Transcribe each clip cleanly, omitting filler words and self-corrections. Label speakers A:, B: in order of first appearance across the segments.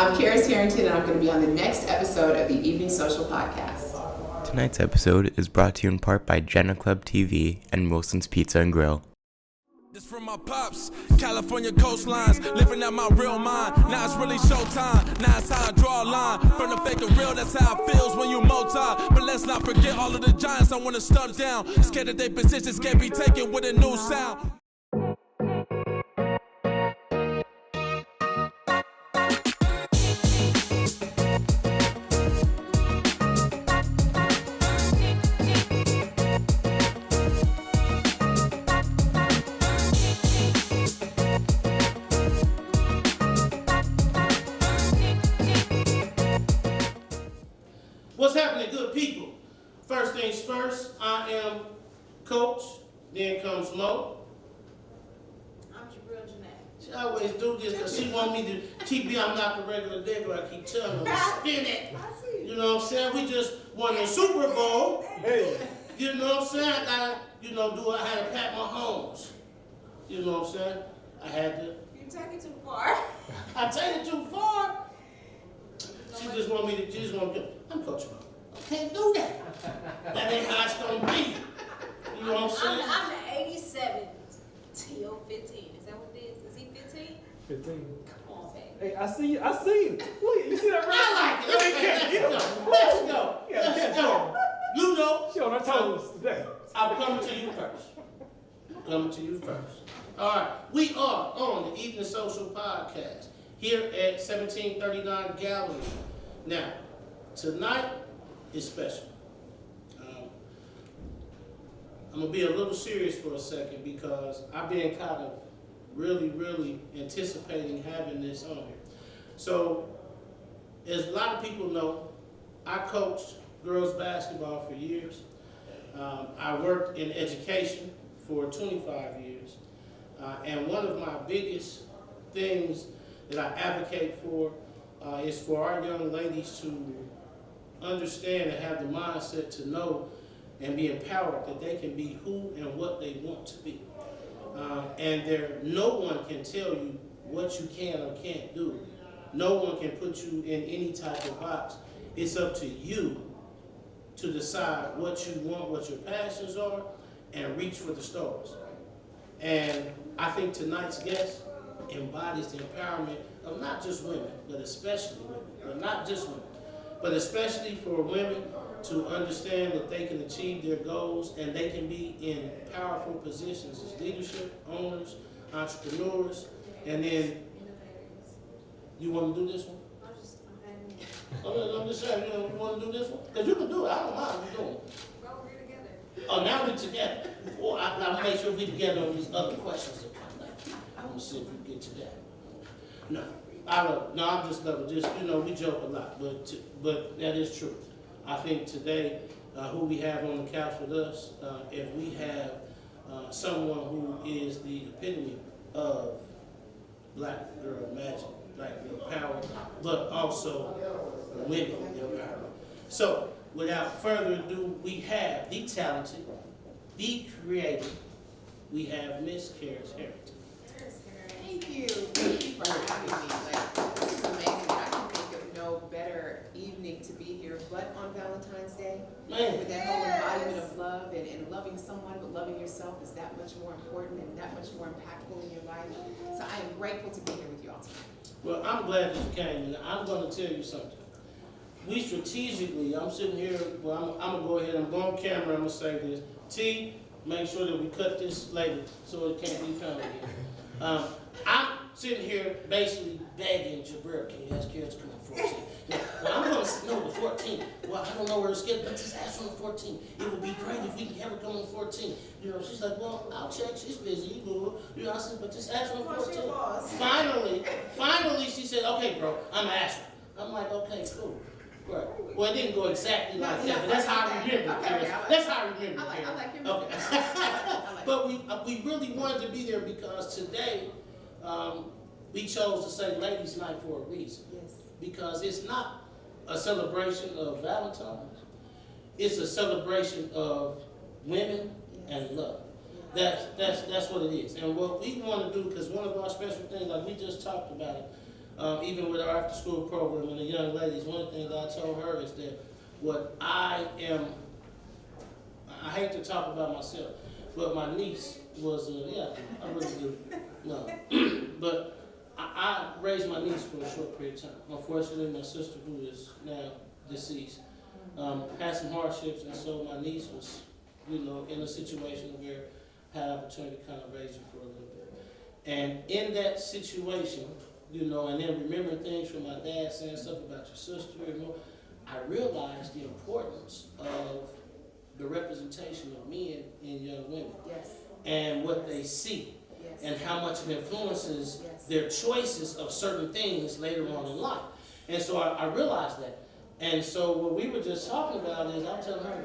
A: I'm Karis Harrington, and I'm going to be on the next episode of the Evening Social Podcast.
B: Tonight's episode is brought to you in part by Jegna Klub TV and Wilson's Pizza and Grill.
C: This from my pops, California coastlines, living out my real mind. Now it's really showtime. Now it's how I draw a line from the fake to real. That's how it feels when you multi. But let's not forget all of the giants I want to stomp down. Scared that their positions can't be taken with a new sound.
D: What's happening, good people? First things first, I am Coach, then comes Mo.
E: I'm Jabrelle, Jenee.
D: She always do this because she want me to keep me, I'm not the regular digger, I keep telling her to spin it. You know what I'm saying? We just won the Super Bowl. Hey. You know what I'm saying? I gotta, I had to pat my homes. You know what I'm saying? I had to.
E: You take it too far.
D: I take it too far. She just want me to, I'm Coach Mo. I can't do that. That ain't how it's gonna be. You know what I'm saying?
E: I'm the 87 till 15. Is that what it is? Is he 15?
F: 15.
E: Come on, baby.
F: Hey, I see you. Look, you see that?
D: I like it. Let's go. Let's go. You know.
F: She on her toes today.
D: I'm coming to you first. All right. We are on the Evening Social Podcast here at 1739 Gallery. Now, tonight is special. I'm going to be a little serious for a second because I've been kind of really anticipating having this on here. So, as a lot of people know, I coached girls basketball for years. I worked in education for 25 years. And one of my biggest things that I advocate for is for our young ladies to understand and have the mindset to know and be empowered that they can be who and what they want to be. And no one can tell you what you can or can't do. No one can put you in any type of box. It's up to you to decide what you want, what your passions are, and reach for the stars. And I think tonight's guest embodies the empowerment of not just women, but especially women. But not just women, but especially for women to understand that they can achieve their goals and they can be in powerful positions as leadership, owners, entrepreneurs, and then you want to do this one? I'm just saying, you want to do this one? Because you can do it. I don't mind you doing it.
E: Well, we're together.
D: Oh, now we're together. Well, I'll make sure we're together on these other questions that come back. I want to see if we get to that. No, I'm just loving. Just we joke a lot, but that is true. I think today, who we have on the couch with us, if we have someone who is the epitome of black girl magic, black girl power, but also women empowerment. So, without further ado, we have the talented, the creative. We have Miss Karis Harrington.
A: Thank you. Thank you for having me. This is amazing. I can think of no better evening to be here but on Valentine's Day.
D: Man.
A: With that whole embodiment of love and loving someone, but loving yourself is that much more important and that much more impactful in your life. So I am grateful to be here with you all tonight.
D: Well, I'm glad that you came, and I'm going to tell you something. We strategically, I'm sitting here, well, I'm going to go ahead, I'm going on camera, I'm going to say this. T, make sure that we cut this later so it can't be found again. I'm sitting here basically begging Jabrelle, can you ask Karis to come on 14? Well, I'm going to no, the 14. Well, I don't know where it's getting, but just ask on the 14. It would be great if we can have her come on 14. She's like, well, I'll check. She's busy. You go. I said, but just ask on 14. Finally, she said, okay, bro, I'm going to ask her. I'm like, okay, cool. Right. Well, it didn't go exactly like that, but that's how I remember. That's how I remember.
A: I like your
D: okay. But we really wanted to be there because today we chose to say Ladies' Night for a reason.
A: Yes.
D: Because it's not a celebration of Valentine's. It's a celebration of women and love. That's what it is. And what we want to do, because one of our special things, like we just talked about it, Even with our after-school program and the young ladies, one thing that I told her is that what I hate to talk about myself, but my niece was, I really do. No. But I raised my niece for a short period of time. Unfortunately, my sister, who is now deceased, had some hardships, and so my niece was, in a situation where I had opportunity to kind of raise her for a little bit. And in that situation, and then remembering things from my dad saying stuff about your sister, I realized the importance of the representation of men and young women.
A: Yes.
D: And what they see.
A: Yes.
D: And how much it influences
A: Yes.
D: their choices of certain things later on in life. And so I realized that. And so what we were just talking about is I'm telling her, I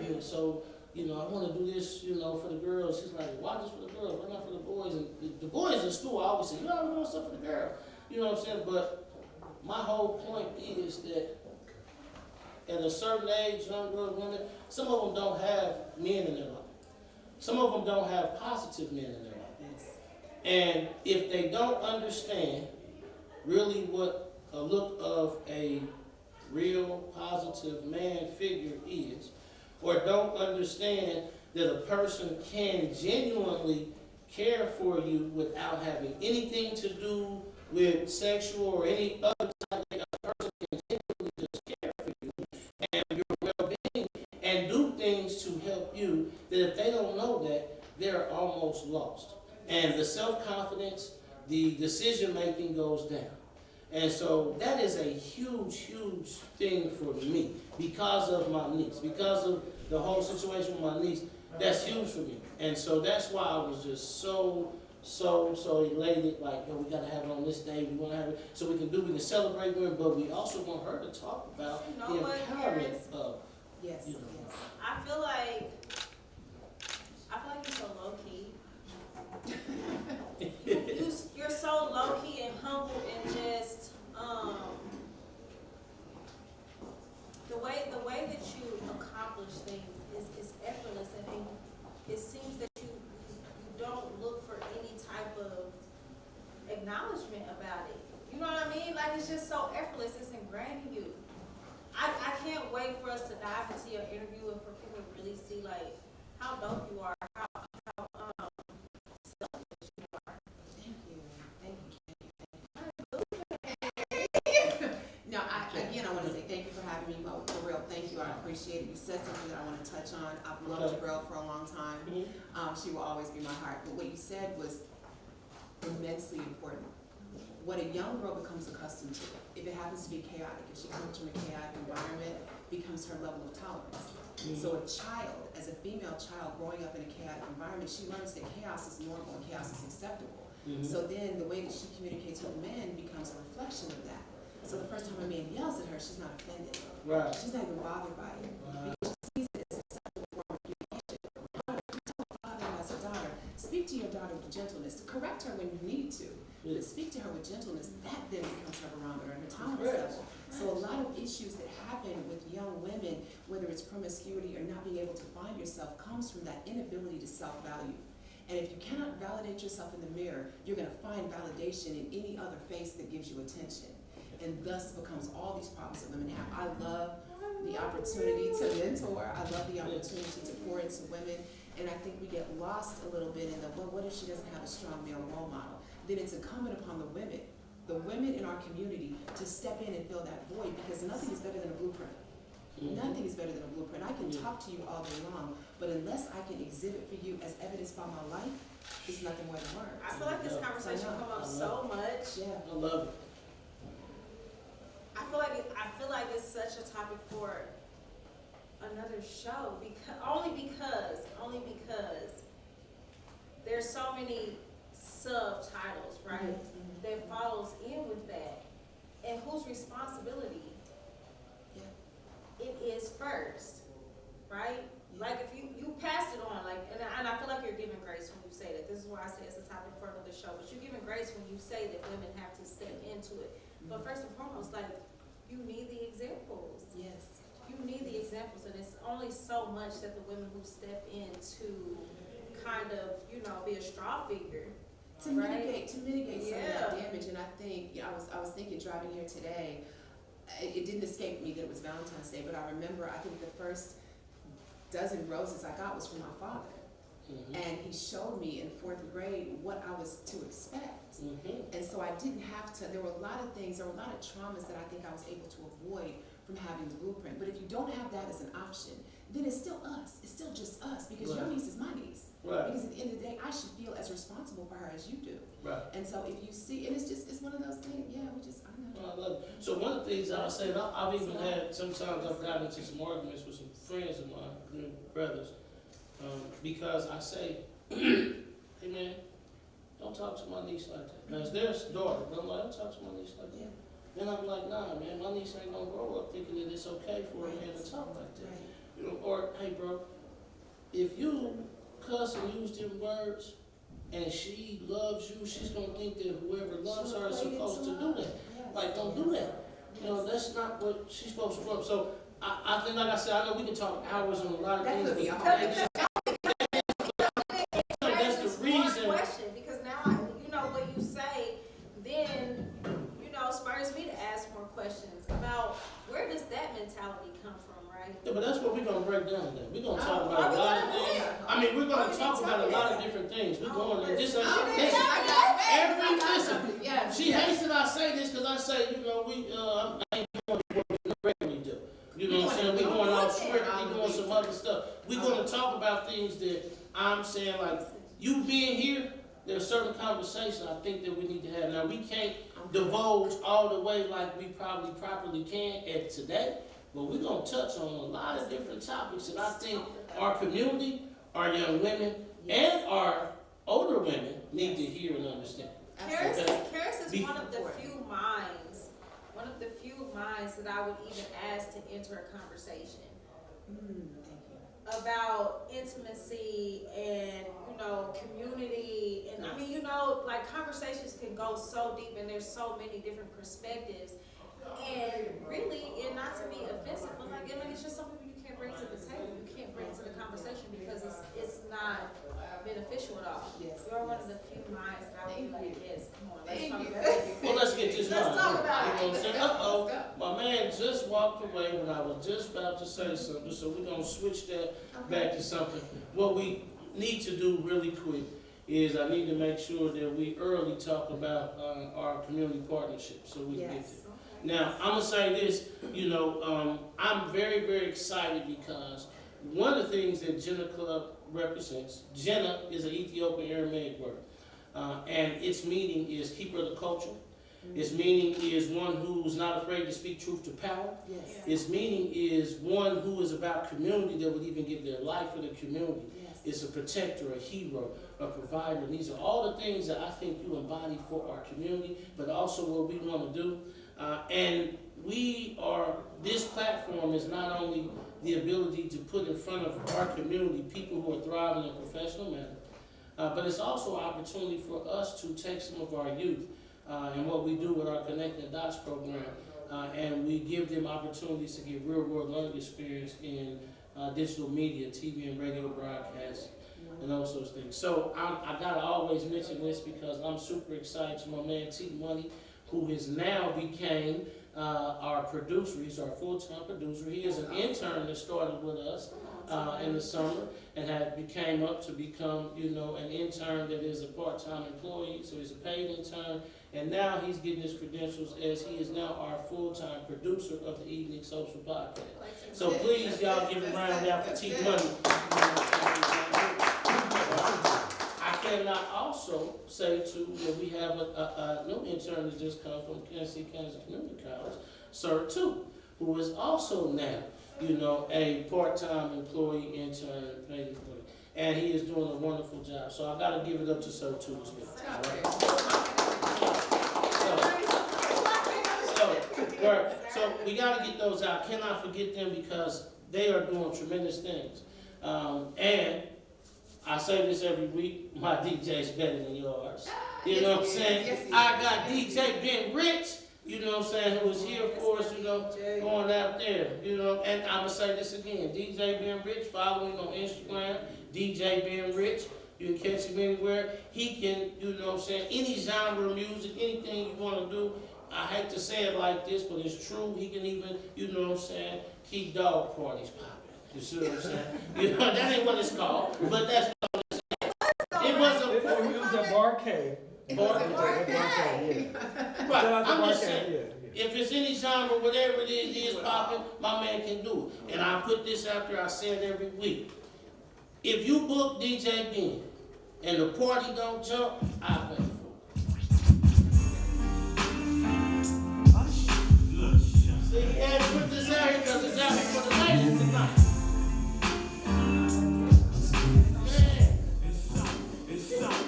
D: want to do this, for the girls. She's like, why just for the girls? Why not for the boys? And the boys in school, I always say, I'm doing stuff for the girl. You know what I'm saying? But my whole point is that at a certain age, young girls, women, some of them don't have men in their life. Some of them don't have positive men in their life. And if they don't understand really what a look of a real positive man figure is, or don't understand that a person can genuinely care for you without having anything to do with sexual or any other type of thing, a person can genuinely just care for you and your well-being and do things to help you, that if they don't know that, they're almost lost. And the self-confidence, the decision-making goes down. And so that is a huge, huge thing for me because of my niece, because of the whole situation with my niece. That's huge for me. And so that's why I was just so elated, like, we got to have it on this day. We want to have it so we can celebrate women, but we also want her to talk about the empowerment of,
A: Yes. Yes.
E: I feel like you're so low key. You're so low key and humble and just the way that you accomplish things is effortless, and it seems that you don't look for any type of acknowledgement about it. You know what I mean? Like, it's just so effortless. It's ingrained in you. I can't wait for us to dive into your interview and for people to really see like how dope you are, how selfish you are.
A: Thank you. No, I want to say thank you for having me. For real, thank you. I appreciate it. You said something that I want to touch on. I've loved Jabrelle for a long time. She will always be my heart. But what you said was immensely important. What a young girl becomes accustomed to, if it happens to be chaotic, if she comes from a chaotic environment, becomes her level of tolerance. So a child, as a female child growing up in a chaotic environment, she learns that chaos is normal and chaos is acceptable. So then the way that she communicates with men becomes a reflection of that. So the first time a man yells at her, she's not offended.
D: Right.
A: She's not even bothered by it. Because she sees it as an acceptable form of communication. Tell a father as a daughter, speak to your daughter with gentleness. Correct her when you need to. But speak to her with gentleness. That then becomes her barometer and her tolerance level. So a lot of issues that happen with young women, whether it's promiscuity or not being able to find yourself, comes from that inability to self-value. And if you cannot validate yourself in the mirror, you're going to find validation in any other face that gives you attention. And thus becomes all these problems that women have. I love the opportunity to mentor. I love the opportunity to pour into women. And I think we get lost a little bit in the, well, what if she doesn't have a strong male role model? Then it's incumbent upon the women in our community to step in and fill that void, because nothing is better than a blueprint. Nothing is better than a blueprint. I can talk to you all day long, but unless I can exhibit for you as evidenced by my life, it's nothing more than words.
E: I feel like this conversation come up so much.
A: Yeah.
D: I love it.
E: I feel like it's such a topic for another show, only because there's so many subtitles, right? That follows in with that. And whose responsibility it is first, right? Like if you pass it on, like, and I feel like you're giving grace when you say that. This is why I say it's a topic for another show, but you're giving grace when you say that women have to step into it. But first and foremost, like, you need the examples.
A: Yes.
E: You need the examples, and it's only so much that the women who step in to kind of, be a straw figure
A: To mitigate some of
E: Yeah.
A: that damage, and I think, I was thinking driving here today, it didn't escape me that it was Valentine's Day, but I remember, I think the first dozen roses I got was from my father.
D: Mm-hmm.
A: And he showed me in 4th grade what I was to expect.
D: Mm-hmm.
A: And so I didn't have to, there were a lot of things, there were a lot of traumas that I think I was able to avoid from having the blueprint. But if you don't have that as an option, then it's still us. It's still just us, because your niece is my niece.
D: Right.
A: Because at the end of the day, I should feel as responsible for her as you do.
D: Right.
A: And so if you see, and it's one of those things, I know.
D: I love it. So one of the things I'll say, and I've even had, sometimes I've gotten into some arguments with some friends of mine, brothers, because I say, hey man, don't talk to my niece like that. Now, it's their daughter, but I'm like, don't talk to my niece like that.
A: Yeah.
D: Then I'm like, nah, man, my niece ain't gonna grow up thinking that it's okay for a man to talk like that.
A: Right.
D: You know, or, hey bro, if you cuss and use them words, and she loves you, she's gonna think that whoever loves her is supposed to do that.
A: Yes.
D: Like, don't do that. You know, that's not what she's supposed to do. So I think, like I said, I know we can talk hours on a lot of
A: That
D: things.
A: could be a
D: but
A: whole
D: that's the
E: One
D: reason.
E: question, because now what you say, then, spurs me to ask more questions about where does that mentality come from, right?
D: Yeah, but that's what we're gonna break down today. We're gonna talk about a lot of things. I mean, we're gonna talk about a lot of different things. We're going to this. Listen,
A: Yeah.
D: she hates that I say this because I say, I ain't doing what we regularly do. You know what I'm saying? We're going off script, we're doing some other stuff. We're gonna talk about things that I'm saying, like, you being here, there's certain conversations I think that we need to have. Now, we can't divulge all the way like we probably properly can at today, but we're going to touch on a lot of different topics that I think our community, our young women, and our older women need to hear and understand.
E: Karis is one of the few minds that I would even ask to enter a conversation about intimacy and community, and I mean like conversations can go so deep and there's so many different perspectives, and really, and not to be offensive, but like, I mean, it's just something you can't bring to the table, you can't bring to the conversation because it's not beneficial at all.
A: Yes.
E: You're one of the few minds that I would be like, yes, come on, let's
A: Thank
E: talk
A: you.
E: about it.
D: Well, let's get this
E: Let's
D: right.
E: talk about it.
D: You know what I'm saying?
A: Let's go.
D: My man just walked away when I was just about to say something, so we're going to switch that back to something. What we need to do really quick is I need to make sure that we early talk about our community partnership so we can get there. Now, I'm going to say this, I'm very, very excited because one of the things that Jegna Klub represents, Jegna is an Ethiopian Aramaic word, and its meaning is keeper of the culture. Its meaning is one who's not afraid to speak truth to power.
A: Yes.
D: Its meaning is one who is about community that would even give their life for the community.
A: Yes.
D: It's a protector, a hero, a provider. And these are all the things that I think you embody for our community, but also what we want to do. And this platform is not only the ability to put in front of our community people who are thriving in a professional manner, but it's also an opportunity for us to take some of our youth and what we do with our Connecting the Dots program, and we give them opportunities to get real-world learning experience in digital media, TV and radio broadcasts, and those sorts of things. So I gotta always mention this because I'm super excited to my man T Money, who has now became our producer. He's our full-time producer. He is an intern that started with us in the summer and became up to become, an intern that is a part-time employee. So he's a paid intern, and now he's getting his credentials as he is now our full-time producer of the Evening Social Podcast. So please, y'all, give a round out for T Money. I cannot also say too that we have a new intern that just come from Kansas Community College, Sertug, who is also now, a part-time employee, intern, paid employee, and he is doing a wonderful job. So I got to give it up to Sertug as well. So we got to get those out. Cannot forget them because they are doing tremendous things, and I say this every week, my DJ's better than yours. You know what I'm saying?
A: Yes,
D: I got DJ Ben Rich, who was here for us, going out there, and I'm going to say this again. DJ Ben Rich, follow him on Instagram, DJ Ben Rich. You can catch him anywhere. He can, you know what I'm saying, any genre of music, anything you want to do. I hate to say it like this, but it's true. He can even, you know what I'm saying, keep dog parties popping. You see what I'm saying? You know, that ain't what it's called, but that's what I'm saying. It was a
F: It was a barcade.
D: Right, I'm just saying, if it's any genre, whatever it is popping, my man can do it. And I put this out there, I say it every week. If you book DJ Ben and the party don't jump, I pay for it. See, he had to put this out here because it's out here for the ladies tonight. Man.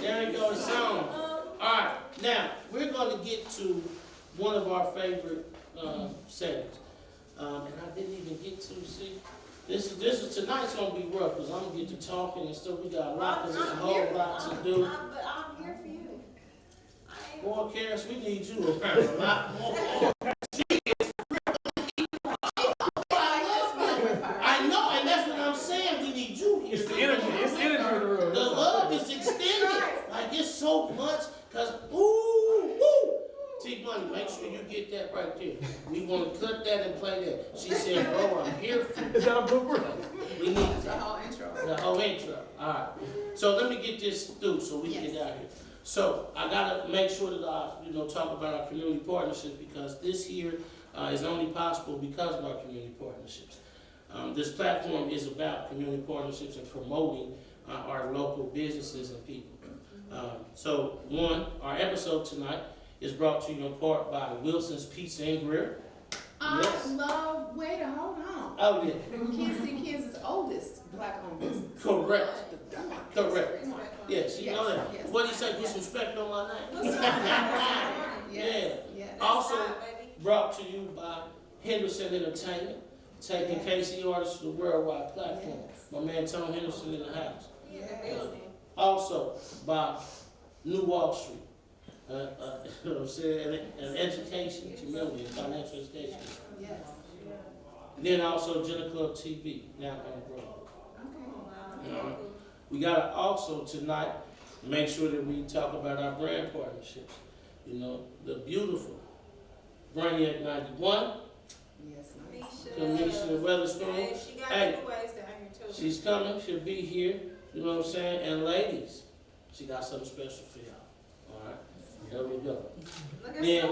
D: There you go, the song. Alright, now we're going to get to one of our favorite segments. And I didn't even get to see. This is tonight's gonna be rough because I'm gonna get to talking and stuff. We got a lot because there's a whole lot to do.
E: But I'm here for you.
D: Boy, Karis, we need you around a lot more. I know, and that's what I'm saying. We need you here.
F: It's the energy. It's the energy in the room.
D: The love is extended. Like it's so much because ooh, woo. T-Money, make sure you get that right there. We want to cut that and play that. She said, bro, I'm here for you.
F: Is that a blooper?
D: We need
A: The whole intro.
D: the whole intro. All right. So let me get this through so we can get out here. So I got to make sure that I, talk about our community partnerships because this here is only possible because of our community partnerships. This platform is about community partnerships and promoting our local businesses and people. So one, our episode tonight is brought to you in part by Wilson's Pizza and Grill. Yes.
A: Wait, hold on.
D: Oh, yeah.
A: Kansas' oldest black-owned business.
D: Correct. Correct.
A: Come on.
D: Yes, you know that.
A: Yes.
D: What do you say? Put some respect on my name.
A: Yes. Yes.
D: Also brought to you by Henderson Entertainment, taking KC artists to the worldwide platform.
A: Yes.
D: My man Tom Henderson in the house.
A: Yes.
D: Also by New Wall Street. You know what I'm saying? An education, community, and financial education.
A: Yes.
D: Then also Jegna Klub TV, now on Broadway.
A: Okay.
D: We gotta also tonight make sure that we talk about our brand partnerships. The beautiful Brainiac 91,
A: Yes.
D: Kamisha Weatherspoon.
E: Hey, she got
D: Hey,
E: giveaways down here too.
D: she's coming, she'll be here, you know what I'm saying? And ladies, she got something special for y'all. Alright, there we go.
E: Look at
D: Then,
E: so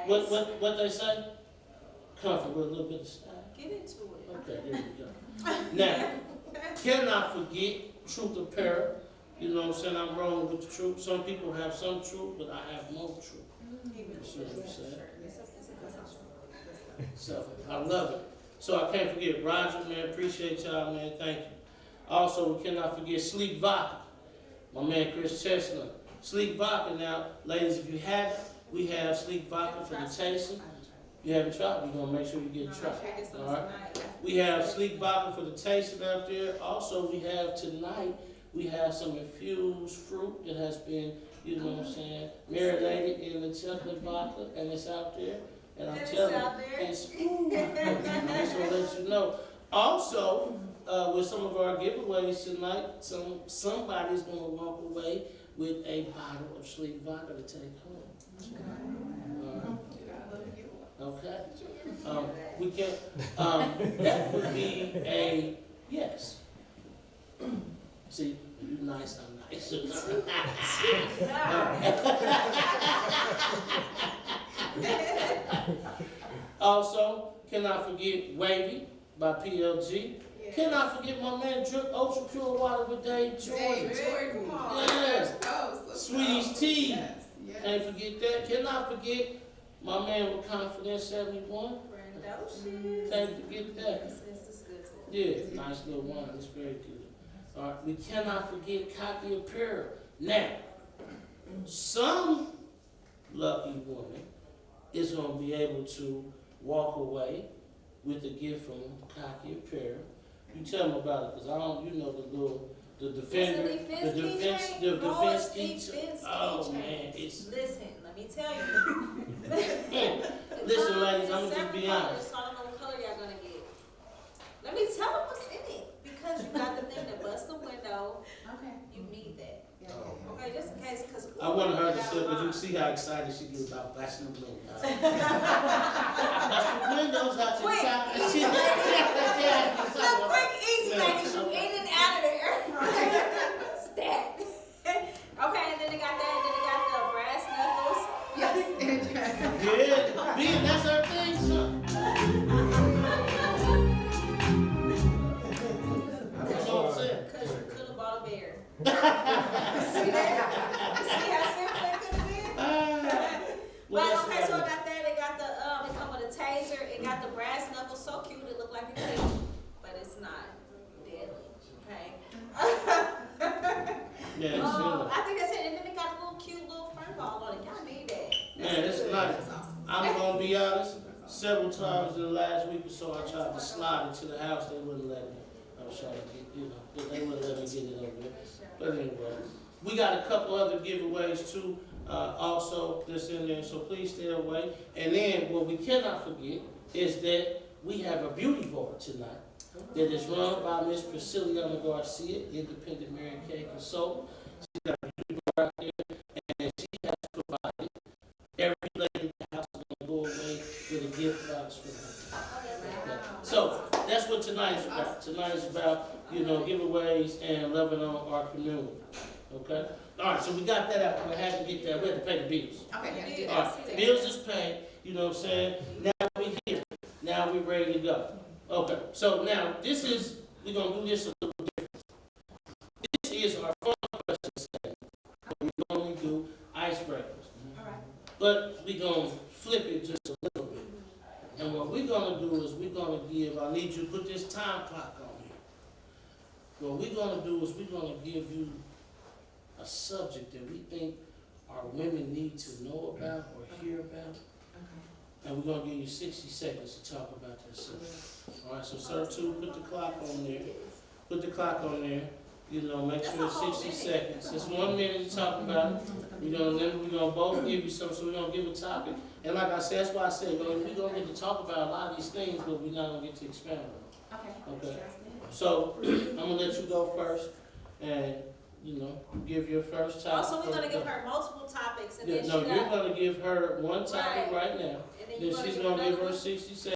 E: nice.
D: what they say? Comfort with a little bit of style.
E: Get into it.
D: Okay, there we go. Now, cannot forget Truth Apparel. You know what I'm saying? I'm rolling with the truth. Some people have some truth, but I have more truth. You see what I'm saying? So, I love it. So, I can't forget Roger, man. Appreciate y'all, man. Thank you. Also, we cannot forget Sleek Vodka. My man Chris Chestnut. Sleek Vodka now, ladies, if you haven't, we have Sleek Vodka for the tasting. You haven't tried, we're going to make sure you get a try. All right? We have Sleek Vodka for the tasting out there. Also, we have tonight, we have some infused fruit that has been, you know what I'm saying, marinated in the chocolate vodka, and it's out there. And I'm telling you, it's food. I'm just going to let you know. Also, with some of our giveaways tonight, somebody's going to walk away with a bottle of Sleek Vodka to take home. Okay. We can. That would be a yes. See, you nice, I'm nice. Also, cannot forget Wavy by PLG. Cannot forget my man Drip Ultra Pure Water with Dave Jordan. Yes. Sweetie's Tea.
A: Yes.
D: Can't forget that. Cannot forget my man with Confidence 71. Can't forget that. Yeah, nice little wine. It's very good. All right, we cannot forget Cocky Apparel. Now, some lucky woman is going to be able to walk away with a gift from Cocky Apparel. You tell them about it, because I don't, the defender, the defense keychain. Oh man, it's.
E: Listen, let me tell you.
D: Listen, ladies, I'm gonna just be honest.
E: So I don't know what color y'all gonna get. Let me tell them what's in it, because you got the thing that busts the window.
A: Okay.
E: You need that. Okay, just in case, because.
D: I wanted her to sit, but you see how excited she gets about blasting the windows. I bust the windows out to the
E: Quick,
D: top.
E: easy, Look, quick, easy, ladies. You in and out of there. Stat. Okay, and then they got that. Then they got the brass knuckles.
A: Yes.
D: Yeah, being that's her thing, son. That's what I'm saying.
E: Cause you could have bought a bear. See that? See how simple it could have been? But okay, so I got that. It got the it come with a taser. It got the brass knuckles. So cute. It look like a kid, but it's not deadly. Okay.
D: Yeah, it's
E: I think that's it. And then it got a little cute little fur ball on it. Y'all need that.
D: man, it's nice. I'm gonna be honest. Several times in the last week or so, I tried to slide into the house. They wouldn't let me. I was trying to get, they wouldn't let me get it over there. But anyway, we got a couple other giveaways too, also that's in there. So please stay away. And then what we cannot forget is that we have a beauty bar tonight that is run by Miss Priscilla Garcia, independent Mary Kay consultant. She got a beauty bar out there, and she has provided every lady in the house is going to go away with a gift box for her. So that's what tonight is about. Tonight is about, giveaways and loving on our community. Okay? All right, so we got that out. We had to get that. We had to pay the bills.
A: Okay, yeah, do
D: All
A: that.
D: right, bills is paid. You know what I'm saying? Now we here. Now we ready to go. Okay, so now we're going to do this a little different. This is our fun question segment. We normally do icebreakers.
E: All right.
D: But we're going to flip it just a little bit. And what we're going to do is we're going to give, I need you to put this time clock on here. What we're going to do is we're going to give you a subject that we think our women need to know about or hear about. And we're going to give you 60 seconds to talk about that subject. All right, so Sertug, put the clock on there. Put the clock on there. Make sure it's 60 seconds. It's 1 minute to talk about it. We're gonna both give you something, so we're gonna give a topic. And like I said, that's why I said we're gonna get to talk about a lot of these things, but we're not gonna get to expand on them. Okay. So I'm gonna let you go first, and give your first topic.
E: Oh, so we're gonna give her multiple topics, and then
D: You're gonna give her one topic right now.
E: And then
D: Then she's gonna give her 60 seconds.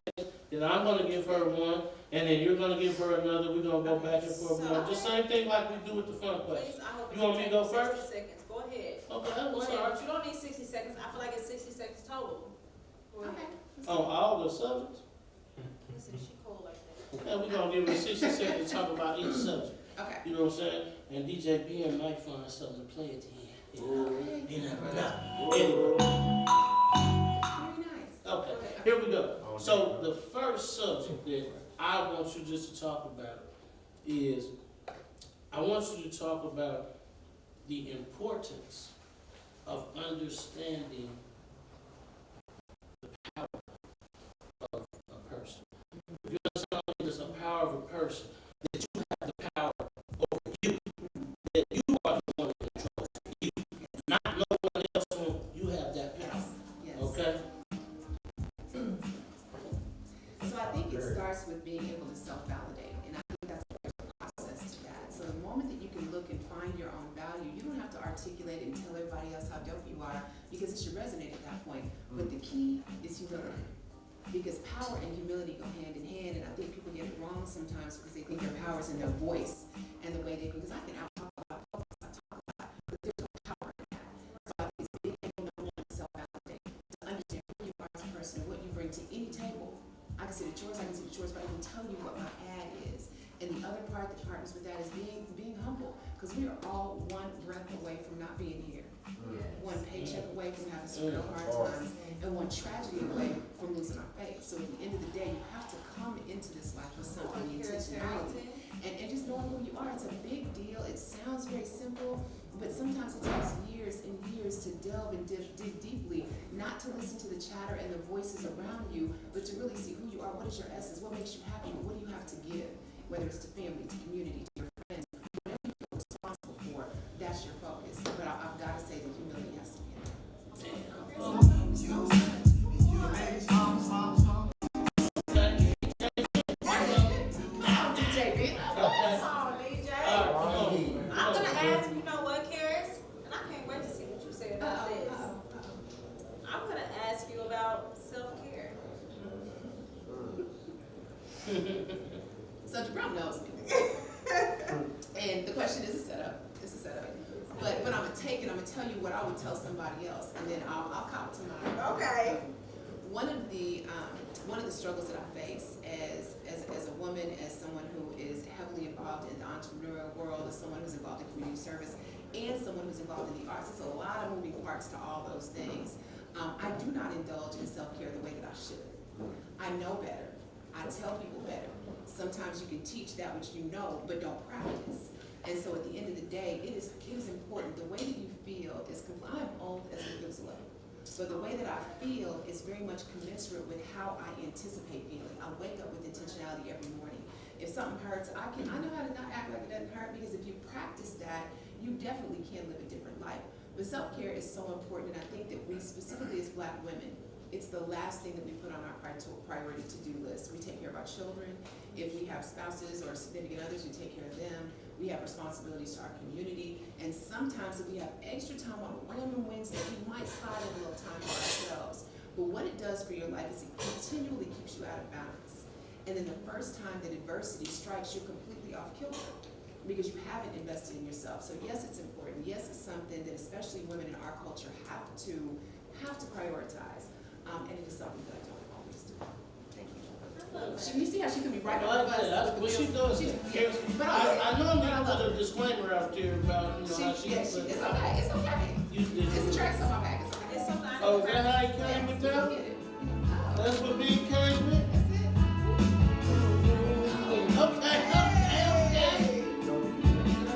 D: Then I'm gonna give her one, and then you're gonna give her another. We're gonna go back and forth. Just same thing like we do with the fun question.
E: Please, I hope
D: You want me to go
E: 60
D: first?
E: seconds. Go ahead.
D: Okay,
E: Go
D: what's
E: ahead.
D: all
E: But you don't need 60 seconds. I feel like it's 60 seconds total. Go ahead.
D: On all the subjects?
E: Listen, she cool like that.
D: Okay, we're gonna give her 60 seconds to talk about each subject.
A: Okay.
D: You know what I'm saying? And DJ BM might find something to play at the end. You never know. Anyway.
A: Very nice.
D: Okay, here we go. So the first subject that I want you just to talk about is, I want you to talk about the importance of understanding the power of a person. If you understand there's a power of a person, that you have the power over you, that you are the one that controls you, not no one else. You have that power.
A: Yes.
D: Okay?
A: So I think it starts with being able to self-validate, and I think that's a process to that. So the moment that you can look and find your own value, you don't have to articulate it and tell everybody else how dope you are, because it should resonate at that point. But the key is humility, because power and humility go hand in hand, and I think people get it wrong sometimes because they think their power is in their voice and the way they go. Because I can out-talk a lot, I talk a lot, but there's no power in that. So I think it's being able to know and self-validate, to understand who you are as a person and what you bring to any table. I can see the chores, but I can tell you what my ad is. And the other part that partners with that is being humble, because we are all one breath away from not being here, one paycheck away from having some real hard times, and one tragedy away from losing our faith. So at the end of the day, you have to come into this life with something intentionality, and just knowing who you are. It's a big deal. It sounds very simple, but sometimes it takes years and years to delve and dig deeply, not to listen to the chatter and the voices around you, but to really see who you are. What is your essence? What makes you happy? What do you have to give? Whether it's to family, to community, to your friends, whatever you feel responsible for, that's your focus. But I've got to say that humility has to be in
E: I'm gonna ask, you know what, Karis?
A: So Jabrelle knows me. And the question is a setup. It's a setup. But I'm gonna take it. I'm gonna tell you what I would tell somebody else, and then I'll cop to mine.
E: Okay.
A: One of the struggles that I face as a woman, as someone who is heavily involved in the entrepreneurial world, as someone who's involved in community service, and someone who's involved in the arts, it's a lot of moving parts to all those things. I do not indulge in self-care the way that I should. I know better. I tell people better. Sometimes you can teach that which you know, but don't practice. And so at the end of the day, it is important. The way that you feel is, I'm old as Methuselah, but the way that I feel is very much commensurate with how I anticipate feeling. I wake up with intentionality every morning. If something hurts, I know how to not act like it doesn't hurt, because if you practice that, you definitely can live a different life. But self-care is so important, and I think that we, specifically as Black women, it's the last thing that we put on our priority to-do list. We take care of our children. If we have spouses or significant others, we take care of them. We have responsibilities to our community. And sometimes if we have extra time on a random Wednesday, we might slide in a little time for ourselves. But what it does for your life is it continually keeps you out of balance. And then the first time that adversity strikes, you're completely off kilter because you haven't invested in yourself. So yes, it's important. Yes, it's something that especially women in our culture have to prioritize. And it is something that I don't always do. Thank you. You see how she could be right on the bus.
D: That's what she does. I normally put a disclaimer out there about, how she.
A: It's okay. It's okay. It's a track on my back. It's something.
D: Oh, is that how you came with that? That's what me came with? Okay.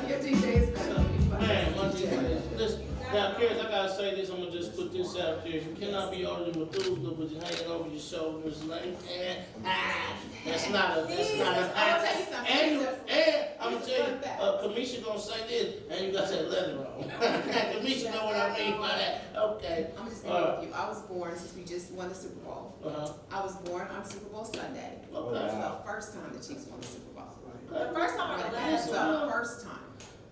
A: Your DJ is better.
D: Man, my DJ. Listen, now, Karis, I gotta say this. I'm gonna just put this out there. You cannot be older than Methuselah, but you're hanging over your shoulders like, that's not a.
A: I'm gonna tell you something.
D: And I'm gonna tell you, Kamisha gonna say this, and you got that leather on. Kamisha know what I mean by that. Okay.
A: I'm just being with you. I was born, since we just won the Super Bowl.
D: Uh-huh.
A: I was born on Super Bowl Sunday.
D: Okay.
A: It was the first time the Chiefs won the Super Bowl.
E: The first time or the
A: That's
E: last
A: the
E: time?
A: first time.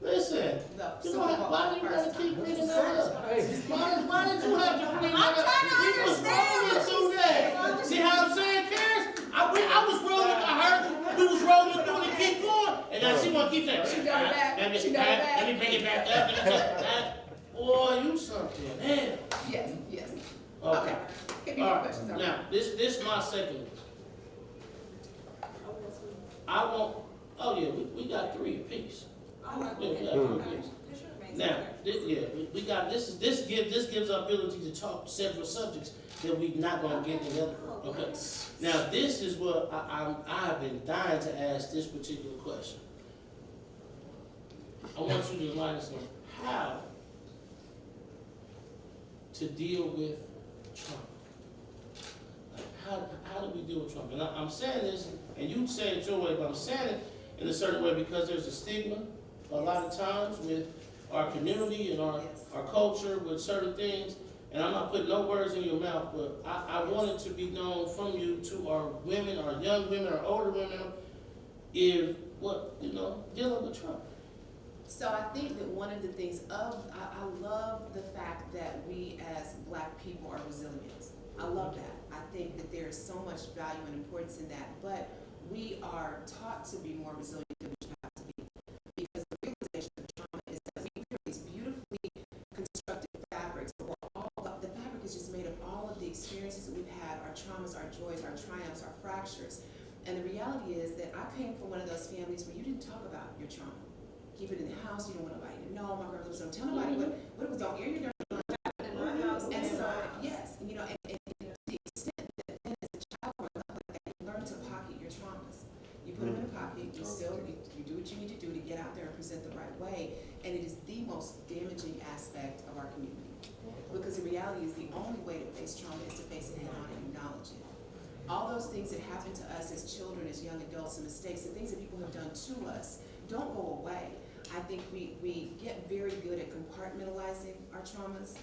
D: Listen.
A: The
D: You
A: Super
D: know,
A: Bowl.
D: why do you gotta keep bringing that up? Why did you have to bring that up?
E: trying to
D: We was rolling through that. See how I'm saying, Karis? I was rolling. I heard we was rolling through and keep going, and now she wanna keep saying.
A: She done it back. She done it back.
D: Let me bring it back up. Let me take that. Boy, you something. Man.
A: Yes.
D: Okay.
A: Give me
D: All
A: your
D: right.
A: questions.
D: Now this my second. I want. Oh yeah, we got 3 apiece.
E: Oh,
D: Yeah, we
E: okay.
D: got 3 apiece. Now, we got this gives our ability to talk several subjects that we're not gonna get together. Okay. Now this is what I've been dying to ask this particular question. I want you to enlighten us on how to deal with trauma. Like how do we deal with trauma? And I'm saying this, and you say it your way, but I'm saying it in a certain way because there's a stigma a lot of times with our community and our culture with certain things. And I'm not putting no words in your mouth, but I want it to be known from you to our women, our young women, our older women, if dealing with trauma.
A: So I think that one of the things I love the fact that we as Black people are resilient. I love that. I think that there is so much value and importance in that, but we are taught to be more resilient than we should have to be. Because the realization of trauma is that we create these beautifully constructed fabrics, but the fabric is just made of all of the experiences that we've had, our traumas, our joys, our triumphs, our fractures. And the reality is that I came from one of those families where you didn't talk about your trauma. Keep it in the house, you don't want nobody to know. My girl was don't tell nobody what it was, don't air your dirty laundry in my house. And so, yes, and to the extent that then as a child growing up like that, you learn to pocket your traumas. You put them in a pocket, you do what you need to do to get out there and present the right way. And it is the most damaging aspect of our community. Because the reality is the only way to face trauma is to face it head on and acknowledge it. All those things that happen to us as children, as young adults, and mistakes, the things that people have done to us don't go away. I think we get very good at compartmentalizing our traumas,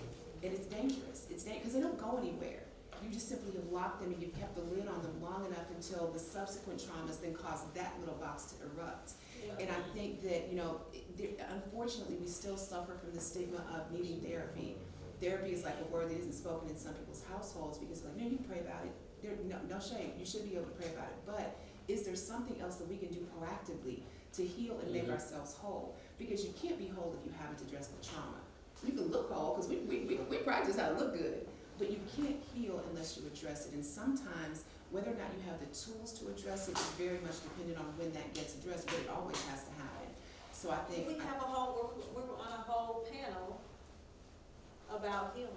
A: and it's dangerous. It's dangerous because they don't go anywhere. You just simply have locked them and you've kept the lid on them long enough until the subsequent traumas then cause that little box to erupt. And I think that, unfortunately, we still suffer from the stigma of needing therapy. Therapy is like a word that isn't spoken in some people's households because, no, you can pray about it. No shame. You should be able to pray about it. But is there something else that we can do proactively to heal and make ourselves whole? Because you can't be whole if you haven't addressed the trauma. You can look whole, because we practice how to look good, but you can't heal unless you address it. And sometimes, whether or not you have the tools to address it is very much dependent on when that gets addressed, but it always has to happen. So I think
E: We have we're on a whole panel about healing.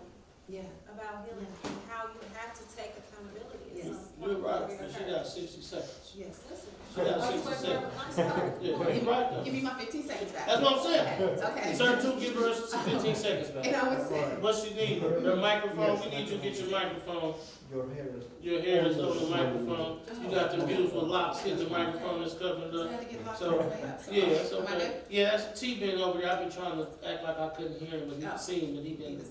A: Yeah.
E: About healing and how you have to take accountability. at
A: Yes.
E: some point
D: You're right,
E: before it
D: but she
E: occurs.
D: got 60 seconds.
A: Yes.
E: Listen.
D: She got
E: Wait,
D: 60
E: wait,
D: seconds.
E: I'm sorry.
D: Yeah, you're right though.
A: Give me my 15 seconds back.
D: That's what I'm saying.
A: Okay.
D: Sertug, give her 15 seconds
A: And
D: back.
A: I would say,
D: What she need, her microphone, we need you to get your microphone. Your hair is over the microphone. You got the beautiful locks hitting the microphone that's covering
A: I
D: up.
A: had to get locked
D: So,
A: all the way up. So
D: Yeah, that's
A: am I
D: okay.
A: good?
D: Yeah, that's T been over there. I've been trying to act like I couldn't hear him, but he
A: Oh.
D: seen, but he
A: He
D: been.
A: was-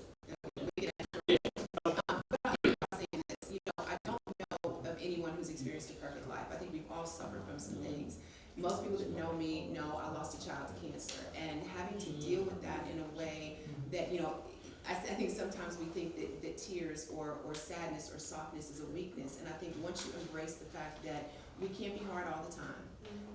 A: I'm saying this, you know, I don't know of anyone who's experienced a perfect life. I think we've all suffered from some things. Most people that know me know I lost a child to cancer, and having to deal with that in a way that, you know, I think sometimes we think that tears or sadness or softness is a weakness, and I think once you embrace the fact that we can't be hard all the time,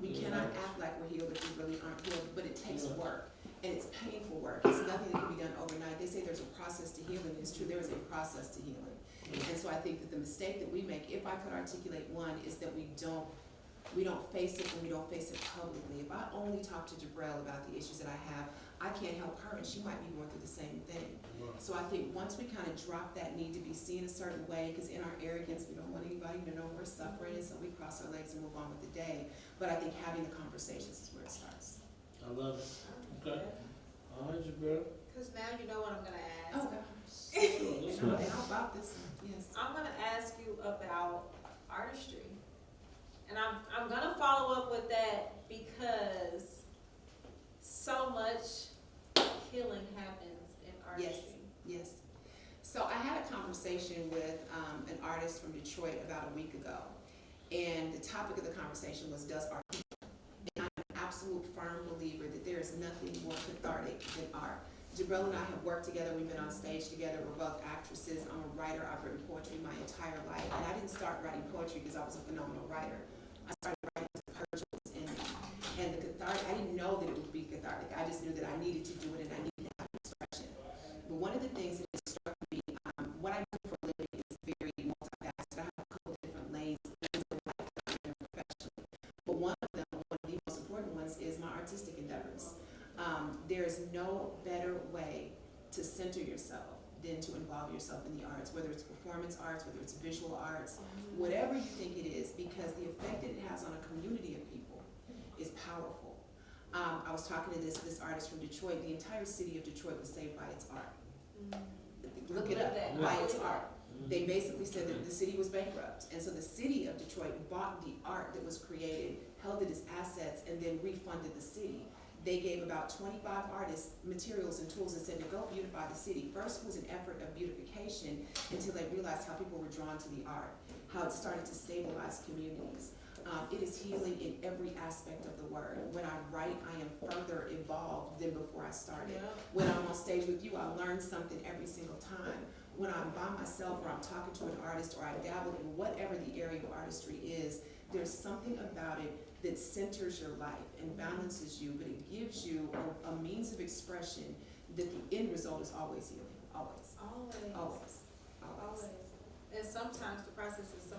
A: we cannot act like we're healed if we really aren't healed, but it takes work, and it's painful work. It's nothing that can be done overnight. They say there's a process to healing. It's true, there is a process to healing. And so I think that the mistake that we make, if I could articulate one, is that we don't face it, and we don't face it publicly. If I only talk to Jabrelle about the issues that I have, I can't help her, and she might be going through the same thing. So I think once we kind of drop that need to be seen a certain way, because in our arrogance, we don't want anybody to know we're suffering, and so we cross our legs and move on with the day. But I think having the conversations is where it starts.
D: I love it. Okay. All right, Jabrelle.
E: Cause now you know what I'm gonna ask.
A: Oh, gosh.
D: Sure, let's
A: And
D: go.
A: how about this one? Yes.
E: I'm gonna ask you about artistry. And I'm gonna follow up with that because so much healing happens in artistry.
A: Yes. So I had a conversation with an artist from Detroit about a week ago, and the topic of the conversation was, does art heal? And I'm an absolute firm believer that there is nothing more cathartic than art. Jabrelle and I have worked together, we've been on stage together, we're both actresses. I'm a writer, I've written poetry my entire life, and I didn't start writing poetry because I was a phenomenal writer. I started writing to purge what was in me. And the cathartic, I didn't know that it would be cathartic, I just knew that I needed to do it and I needed to have expression. But one of the things that struck me, what I do for a living is very multifaceted. I have a couple of different lanes in life that I'm in professionally. But one of them, one of the most important ones, is my artistic endeavors. There is no better way to center yourself than to involve yourself in the arts, whether it's performance arts, whether it's visual arts, whatever you think it is, because the effect that it has on a community of people is powerful. I was talking to this artist from Detroit. The entire city of Detroit was saved by its art. Look it up, by its art. They basically said that the city was bankrupt, and so the city of Detroit bought the art that was created, held it as assets, and then refunded the city. They gave about 25 artists materials and tools and said to go beautify the city. First it was an effort of beautification until they realized how people were drawn to the art, how it started to stabilize communities. It is healing in every aspect of the word. When I write, I am further evolved than before I started. When I'm on stage with you, I learn something every single time. When I'm by myself or I'm talking to an artist or I dabble in whatever the area of artistry is, there's something about it that centers your life and balances you, but it gives you a means of expression that the end result is always healing. Always. Always.
E: And sometimes the process is so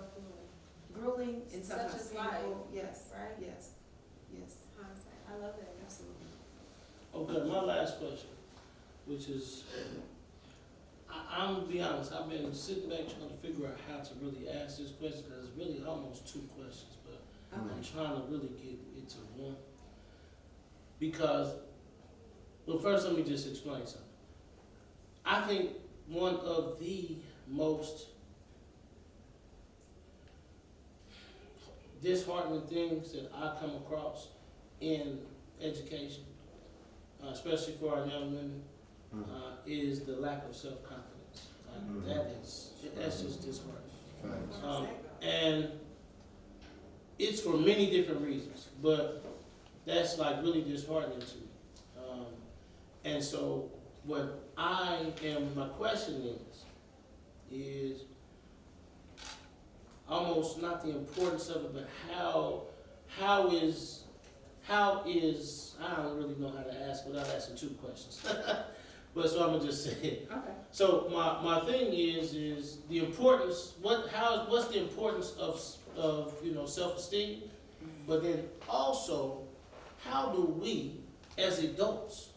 A: Grueling and
E: Such
A: sometimes
E: is life,
A: painful. Yes.
E: right?
A: Yes.
E: I love that.
A: Absolutely.
D: Okay, my last question, which is, I'm gonna be honest, I've been sitting back trying to figure out how to really ask this question, because it's really almost two questions, but I'm trying to really get it to one. Because, well, first let me just explain something. I think one of the most disheartening things that I come across in education, especially for our young women, is the lack of self-confidence. That's just disheartening. And it's for many different reasons, but that's like really disheartening to me. And so what my question is almost not the importance of it, but how is I don't really know how to ask without asking two questions. But so I'm gonna just say it.
A: Okay.
D: So my thing is the importance. What's the importance of self-esteem? But then also, how do we as adults?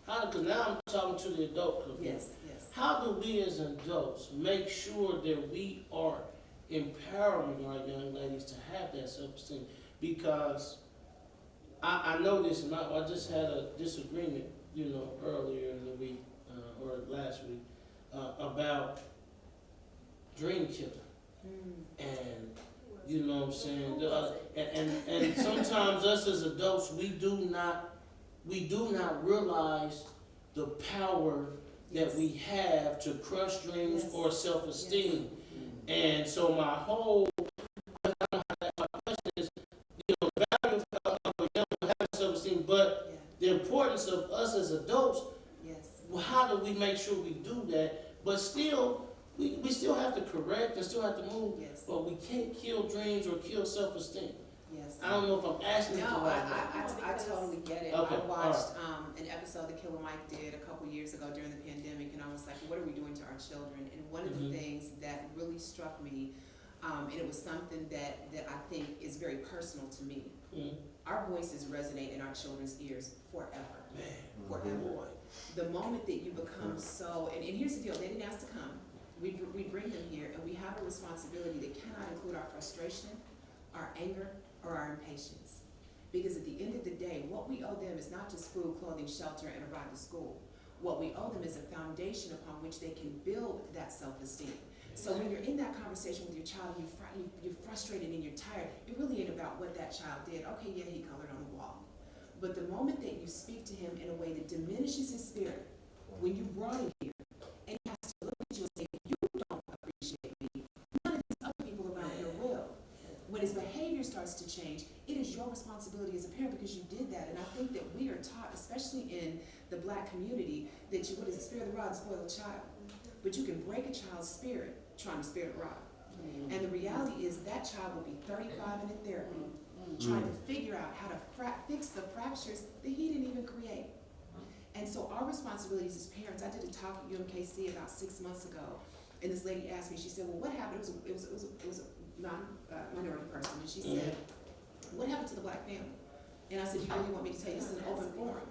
D: Because now I'm talking to the adult community.
A: Yes, yes.
D: How do we as adults make sure that we are empowering our young ladies to have that self-esteem? Because I know this, and I just had a disagreement, earlier in the week, or last week, about dream killing. And, you know what I'm saying? And sometimes us as adults, we do not realize the power that we have to crush dreams or self-esteem. And so my whole question is, the value of a young having self-esteem, but the importance of us as adults. Well, how do we make sure we do that? But still, we still have to correct and still have to move. But we can't kill dreams or kill self-esteem. I don't know if I'm asking it the
A: No,
D: right way.
A: I totally get it.
D: Okay,
A: I watched an episode that Killer Mike did a couple years ago during the pandemic, and I was like, what are we doing to our children? And one of the things that really struck me, and it was something that I think is very personal to me. Our voices resonate in our children's ears forever. Forever.
D: Boy.
A: The moment that you become and here's the deal, they didn't ask to come. We bring them here, and we have a responsibility that cannot include our frustration, our anger, or our impatience. Because at the end of the day, what we owe them is not just food, clothing, shelter, and a ride to school. What we owe them is a foundation upon which they can build that self-esteem. So when you're in that conversation with your child, you're frustrated and you're tired, it really ain't about what that child did. Okay, yeah, he colored on the wall. But the moment that you speak to him in a way that diminishes his spirit, when you brought him here, and he has to look at you and say, you don't appreciate me, none of these other people around here will. When his behavior starts to change, it is your responsibility as a parent because you did that. And I think that we are taught, especially in the Black community, that spare the rod and spoil the child. But you can break a child's spirit trying to spare the rod. And the reality is that child will be 35 and in therapy, trying to figure out how to fix the fractures that he didn't even create. And so our responsibilities as parents, I did a talk at UMKC about 6 months ago, and this lady asked me, she said, well, what happened? It was a minority person, and she said, what happened to the Black family? And I said, you really want me to tell you? This is an open forum.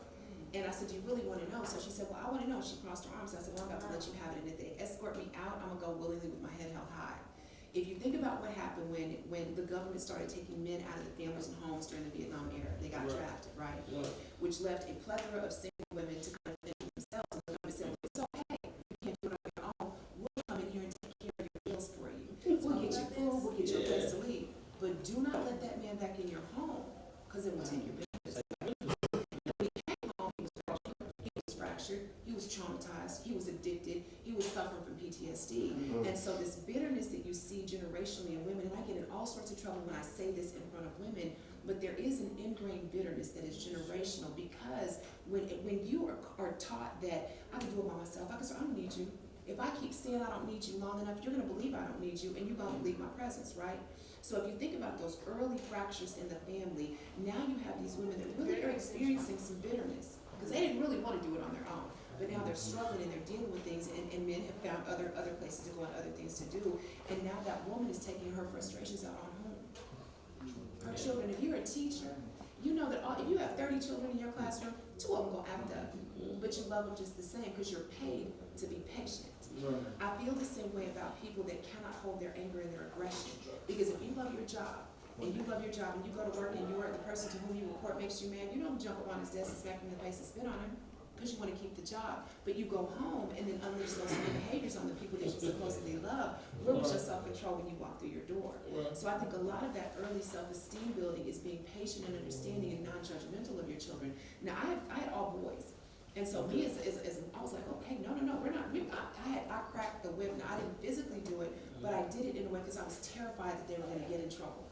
A: And I said, do you really want to know? So she said, well, I want to know. She crossed her arms. I said, well, I'm about to let you have it. And if they escort me out, I'm going to go willingly with my head held high. If you think about what happened when the government started taking men out of the families and homes during the Vietnam era, they got drafted, right? Which left a plethora of single women to kind of think themselves. And the government said, well, it's okay. You can't do it on your own. We'll come in here and take care of your bills for you. We'll get you food. We'll get you a place to leave. But do not let that man back in your home, because it will take your business. When he came home, he was broken. He was fractured. He was traumatized. He was addicted. He was suffering from PTSD. And so this bitterness that you see generationally in women, and I get in all sorts of trouble when I say this in front of women, but there is an ingrained bitterness that is generational, because when you are taught that I can do it by myself, I don't need you. If I keep saying I don't need you long enough, you're going to believe I don't need you, and you're going to believe my presence, right? So if you think about those early fractures in the family, now you have these women that really are experiencing some bitterness, because they didn't really want to do it on their own. But now they're struggling and they're dealing with things, and men have found other places to go and other things to do. And now that woman is taking her frustrations out on whom? Her children. If you're a teacher, you know that if you have 30 children in your classroom, 2 of them go act up. But you love them just the same because you're paid to be patient. I feel the same way about people that cannot hold their anger and their aggression. Because if you love your job, and you love your job, and you go to work, and you're the person to whom you report makes you mad, you don't jump up on his desk and smack him in the face and spit on him, because you want to keep the job. But you go home and then unleash those same behaviors on the people that you supposedly love. Where was your self-control when you walk through your door? So I think a lot of that early self-esteem building is being patient and understanding and non-judgmental of your children. Now, I had all boys. And so me as I was like, okay, no, we're not. I cracked the whip. Now, I didn't physically do it, but I did it in a way because I was terrified that they were going to get in trouble.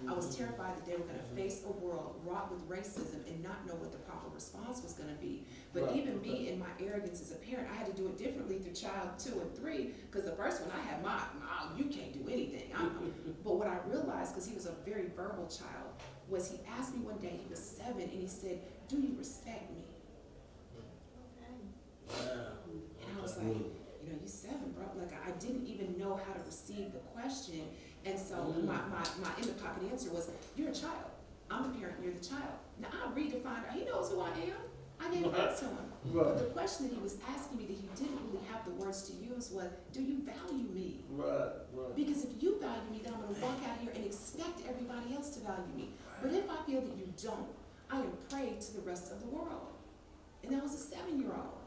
A: I was terrified that they were gonna face a world wrought with racism and not know what the proper response was gonna be. But
D: Right.
A: even me in my arrogance as a parent, I had to do it differently through child 2 and 3, because the first one I had you can't do anything. But what I realized, because he was a very verbal child, was he asked me one day, he was 7, and he said, "Do you respect me?" And I was like, you 7, bro. Like, I didn't even know how to receive the question. And so my in the pocket answer was, "You're a child. I'm the parent, you're the child." Now I redefined, he knows who I am. I gave it back to him.
D: Right.
A: But the question that he was asking me that he didn't really have the words to use was, "Do you value me?"
D: Right.
A: Because if you value me, then I'm gonna walk out here and expect everybody else to value me. But if I feel that you don't, I am prey to the rest of the world. And that was a 7-year-old.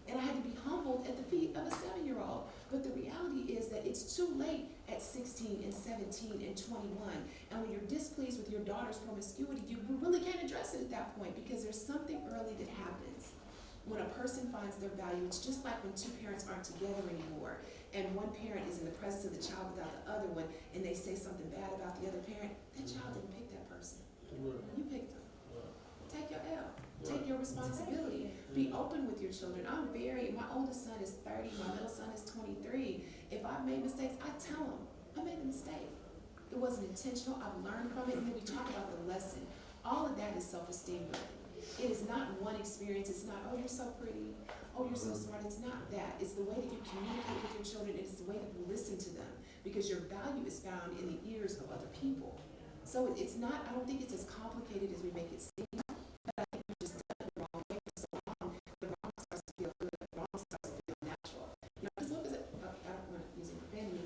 A: And I had to be humbled at the feet of a 7-year-old. But the reality is that it's too late at 16 and 17 and 21. And when you're displeased with your daughter's promiscuity, you really can't address it at that point, because there's something early that happens. When a person finds their value, it's just like when 2 parents aren't together anymore, and one parent is in the presence of the child without the other one, and they say something bad about the other parent. That child didn't pick that person. You picked them. Take your L. Take your responsibility. Be open with your children. My oldest son is 30, my middle son is 23. If I've made mistakes, I tell them, I made a mistake. It wasn't intentional, I've learned from it, and then we talk about the lesson. All of that is self-esteem building. It is not one experience, it's not, "Oh, you're so pretty, oh, you're so smart." It's not that. It's the way that you communicate with your children, it's the way that you listen to them, because your value is found in the ears of other people. So it's not, I don't think it's as complicated as we make it seem, but I think we just done it the wrong way for so long. The wrong starts to feel good, the wrong starts to feel natural. Because what is it? I don't want to use profanity.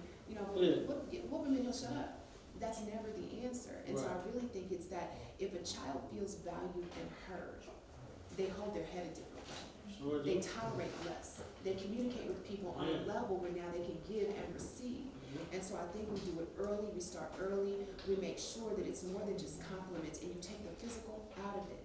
A: Whoop him and he'll shut up. That's never the answer. And so I really think it's that if a child feels valued and heard, they hold their head a different way. They tolerate less. They communicate with people on a level where now they can give and receive. And so I think we do it early, we start early, we make sure that it's more than just compliments, and you take the physical out of it.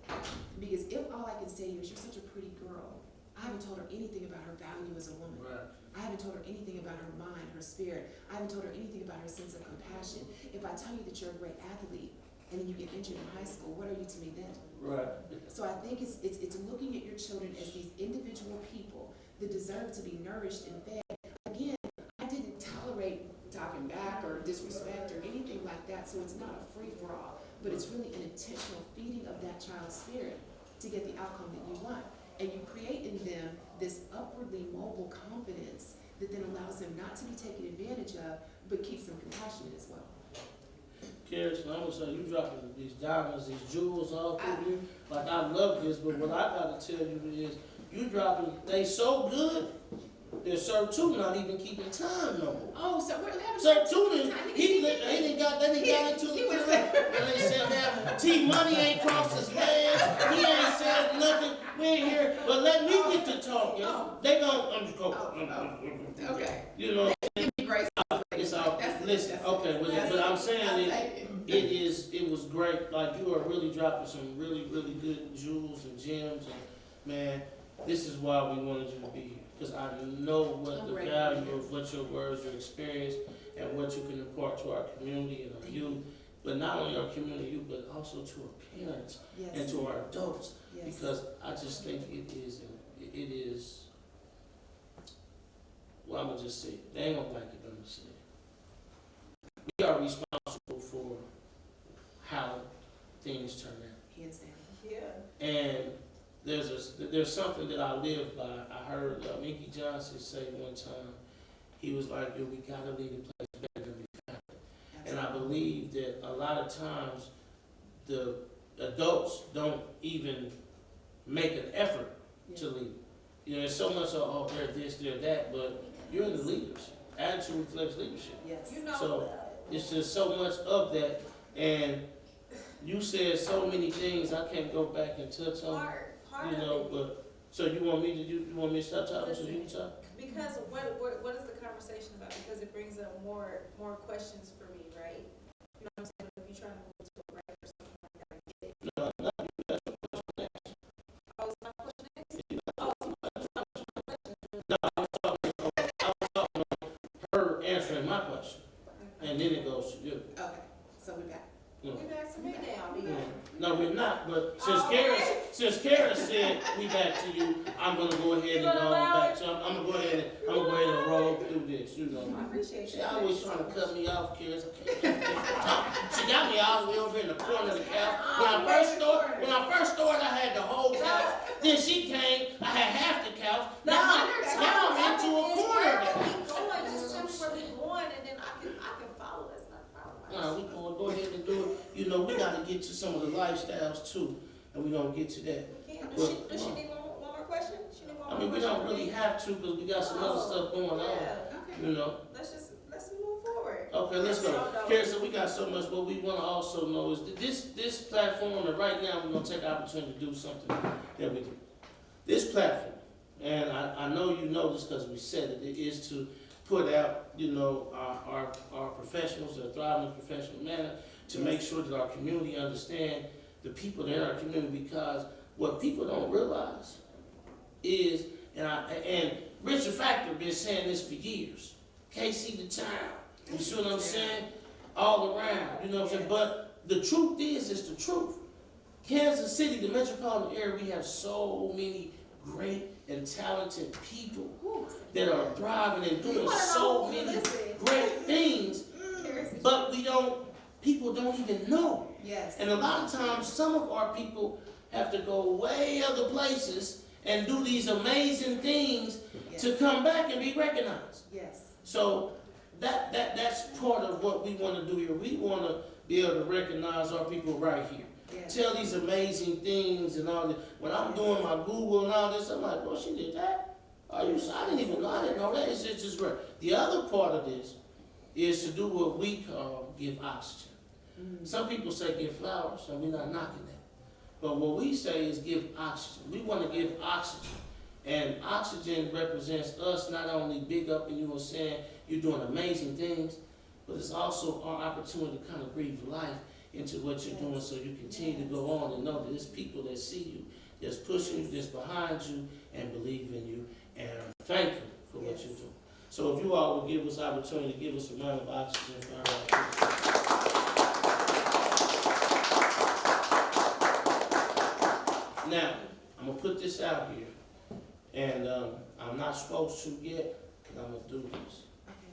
A: Because if all I can say to you is, "You're such a pretty girl," I haven't told her anything about her value as a woman.
D: Right.
A: I haven't told her anything about her mind, her spirit. I haven't told her anything about her sense of compassion. If I tell you that you're a great athlete and then you get injured in high school, what are you to me then?
D: Right.
A: So I think it's looking at your children as these individual people that deserve to be nourished and fed. Again, I didn't tolerate talking back or disrespect or anything like that, so it's not a free-for-all, but it's really an intentional feeding of that child's spirit to get the outcome that you want. And you create in them this upwardly mobile confidence that then allows them not to be taken advantage of, but keeps them compassionate as well.
D: Karis, I'm gonna say, you dropping these diamonds, these jewels off of you. Like, I love this, but what I gotta tell you is, you dropping, they so good, that Sertug not even keeping time no more.
A: Oh, so what happened?
D: Sertug, they done got into the time, and they said that T-Money ain't crossed his legs, he ain't said nothing, we ain't here, but let me get to talking. They gon' I'm just going,
A: Okay.
D: you know.
A: Give me grace.
D: It's all, listen, okay, but I'm saying it was great. Like, you are really dropping some really, really good jewels and gems, and man, this is why we wanted you to be here. Because I know what the value of what your words, your experience, and what you can impart to our community and our youth, but not only our community youth, but also to our parents and to our adults. Because I just think it is, well, I'm gonna just say it. They ain't gonna like it, but I'm gonna say it. We are responsible for how things turn out.
A: Hands down.
E: Yeah.
D: And there's something that I live by. I heard Mickey Johnson say one time, he was like, "Yo, we gotta leave the place better than we found it." And I believe that a lot of times the adults don't even make an effort to leave. You know, there's so much of, "Oh, they're this, they're that," but you're the leaders. Attitude reflects leadership.
A: Yes.
E: You know,
D: So it's just so much of that, and you said so many things I can't go back and touch on.
E: part
D: You know,
E: of it,
D: but so you want me to stop talking so you can talk?
E: because what is the conversation about? Because it brings up more questions for me, right? You know what I'm saying? If you're trying to move to a right or something like that, I get it.
D: No, you got your question next.
E: Oh, is my question next?
D: No, I was talking on her answering my question, and then it goes to you.
A: Okay, so we're back.
D: No.
E: You asking me now,
D: Yeah.
E: man.
D: No, we're not. But since
E: Okay.
D: Karis said we back to you, I'm gonna go ahead
E: You
D: and
E: gonna allow
D: back.
E: it?
D: So I'm gonna go ahead and roll through this. You know.
E: I appreciate
D: She
E: that.
D: always trying to cut me off, Karis. She got me all the way over in the corner of the couch. When I first started, I had the whole couch. Then she came, I had half the couch. Now I'm into a corner of the couch.
E: Just tell me where we going, and then I can follow. That's not a problem.
D: We gonna go ahead and do it. You know, we gotta get to some of the lifestyles too, and we gonna get to that.
E: Does she need one more question? She need one more
D: I mean, we
E: question?
D: don't really have to because we got some other stuff going on.
E: Yeah.
D: You know.
E: Let's move forward.
D: Okay, let's go. Karis, so we got so much. What we want to also know is that this platform, and right now we're gonna take the opportunity to do something that we do. This platform, and I know you know this because we said it. It is to put out, you know, our professionals that thrive in a professional manner, to make sure that our community understand the people that are in our community, because what people don't realize is, and Richard Factor been saying this for years, KC the town, you see what I'm saying? All around, you know what I'm saying? But the truth is, it's the truth. Kansas City, the metropolitan area, we have so many great and talented people that are thriving and doing so many great things, but people don't even know.
A: Yes.
D: And a lot of times, some of our people have to go way other places and do these amazing things to come back and be recognized.
A: Yes.
D: So that's part of what we want to do here. We want to be able to recognize our people right here.
A: Yes.
D: Tell these amazing things and all that. When I'm doing my Google and all this, I'm like, well, she did that? I didn't know that. It's just great. The other part of this is to do what we call give oxygen. Mm-hmm. Some people say give flowers, and we're not knocking that. But what we say is give oxygen. We want to give oxygen. And oxygen represents us not only big up and you know saying you're doing amazing things, but it's also our opportunity to kind of breathe life into what you're doing, so you continue to go on and know that there's people that see you, that's pushing you, that's behind you, and believe in you, and are thankful for what you're doing. So if you all will give us opportunity to give us a round of oxygen for our Now, I'm going to put this out here, and I'm not supposed to yet, but I'm going to do this.
A: Okay.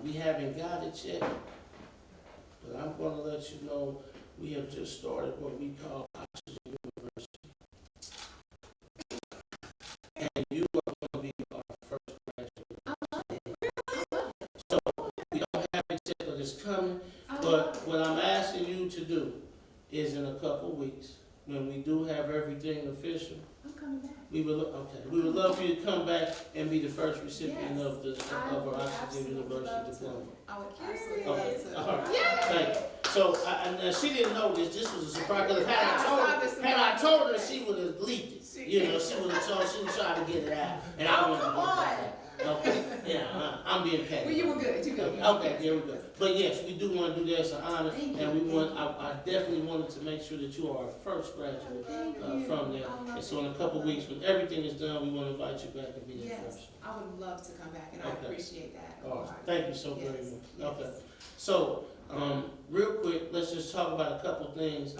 D: We haven't got it yet, but I'm going to let you know we have just started what we call Oxygen University. And you are going to be our first graduate. So we don't have it yet, but it's coming. But what I'm asking you to do is in a couple weeks, when we do have everything official,
A: I'm coming back.
D: we would love for you to come back and be the first recipient of our Oxygen University diploma.
A: I would absolutely
D: Okay,
A: love to.
D: all right, thank you. So, now she didn't know this was a surprise, because had I told her, she would have leaked it. You know, she would have tried to get it out, and I wouldn't have get it out. Okay, yeah, I'm being petty.
A: Well, you were good. You good.
D: Okay, there we go. But yes, we do want to do that as an honor,
A: Thank you.
D: and I definitely wanted to make sure that you are our first graduate from there. And so in a couple weeks, when everything is done, we want to invite you back and be there first.
A: Yes, I would love to come back, and I appreciate that.
D: All right, thank you so very much.
A: Yes.
D: Okay, so real quick, let's just talk about a couple things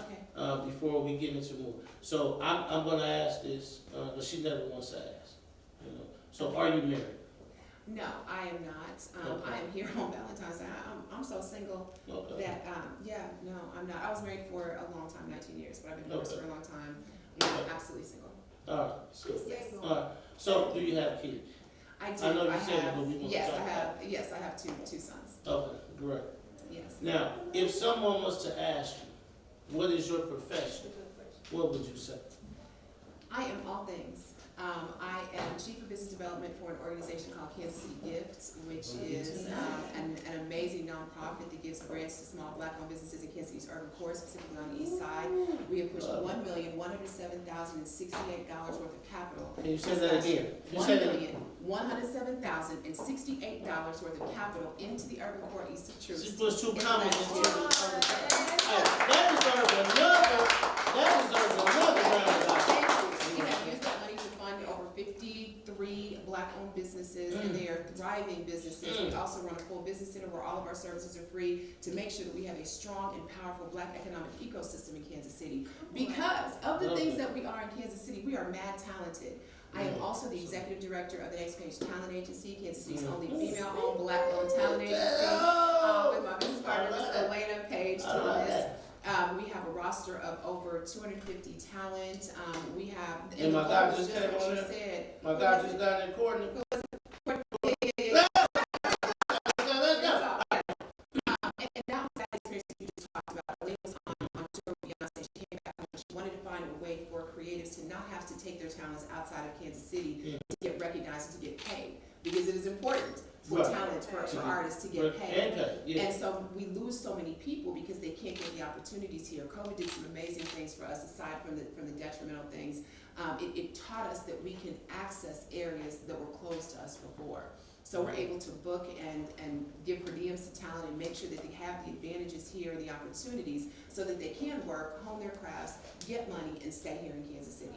D: before we get into more. So I'm going to ask this because she never wants to ask. You know, so are you married?
A: No, I am not. I am here on Valentine's Day. I'm so single that, no, I'm not. I was married for a long time, 19 years, but I've been divorced for a long time. I'm absolutely single.
D: All right.
E: She's single.
D: All right. So do you have kids?
A: I do.
D: I know you said it, but we want to
A: yes,
D: talk
A: I
D: about
A: have. Yes, I have two sons.
D: Okay, great.
A: Yes.
D: Now, if someone was to ask you, what is your profession, what would you say?
A: I am all things. I am Chief of Business Development for an organization called Kansas City Gifts, which is an amazing nonprofit that gives grants to small Black-owned businesses in Kansas City's urban core, specifically on the east side. We have pushed $1,107,068 worth of capital.
D: Can you say that again?
A: $1,107,068 worth of capital into the urban core east of Truman.
D: She puts 2 commas into the urban core. That deserves another round of applause.
A: We have used that money to fund over 53 Black-owned businesses, and they are thriving businesses. We also run a full business center where all of our services are free to make sure that we have a strong and powerful Black economic ecosystem in Kansas City. Because of the things that we are in Kansas City, we are mad talented. I am also the executive director of the Next Page Talent Agency, Kansas City's only female-owned, Black-owned talent agency, with my business partner, Ms. Elena Page Thomas. We have a roster of over 250 talent. We have,
D: And my guy just came on there. My guy just got in Courtney.
A: And that was that experience you just talked about. Elena was on tour with Beyonce. She came back and she wanted to find a way for creatives to not have to take their talents outside of Kansas City to get recognized and to get paid. Because it is important for talent, for artists to get paid. And so we lose so many people because they can't get the opportunities here. COVID did some amazing things for us aside from the detrimental things. It taught us that we can access areas that were closed to us before. So we're able to book and give per diems to talent and make sure that they have the advantages here, the opportunities, so that they can work, hone their crafts, get money, and stay here in Kansas City.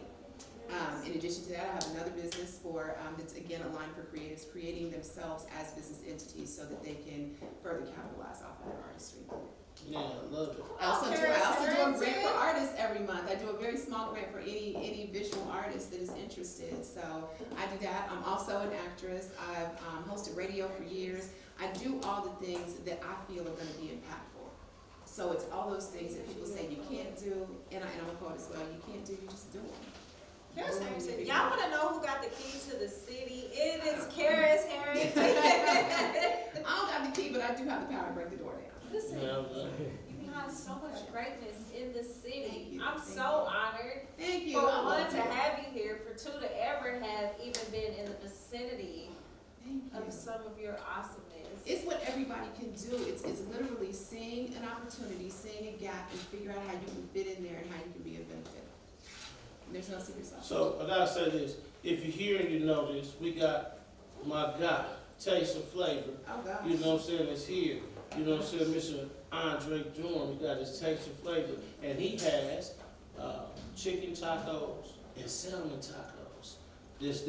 A: In addition to that, I have another business that's again aligned for creatives, creating themselves as business entities so that they can further capitalize off of their artistry.
D: Yeah, I love it.
A: I also do a grant for artists every month. I do a very small grant for any visual artist that is interested. So I do that. I'm also an actress. I've hosted radio for years. I do all the things that I feel are going to be impactful. So it's all those things that people say you can't do, and I'm a poet as well. You can't do, you just do them.
E: Karis Harrington. Y'all want to know who got the key to the city? It is Karis Harrington.
A: I don't got the key, but I do have the power to break the door down.
E: Listen, you have so much greatness in the city. I'm so honored.
A: Thank you.
E: For one, to have you here. For two, to ever have even been in the vicinity of some of your awesomeness.
A: It's what everybody can do. It's literally seeing an opportunity, seeing a gap, and figure out how you can fit in there and how you can be a benefit. There's no secret sauce.
D: So I gotta say this. If you're here and you know this, we got my guy, Taste of Flavor.
A: Oh God.
D: You know what I'm saying? It's here. You know what I'm saying? Mr. Andre Durham, we got his Taste of Flavor. And he has chicken tacos and salmon tacos. This.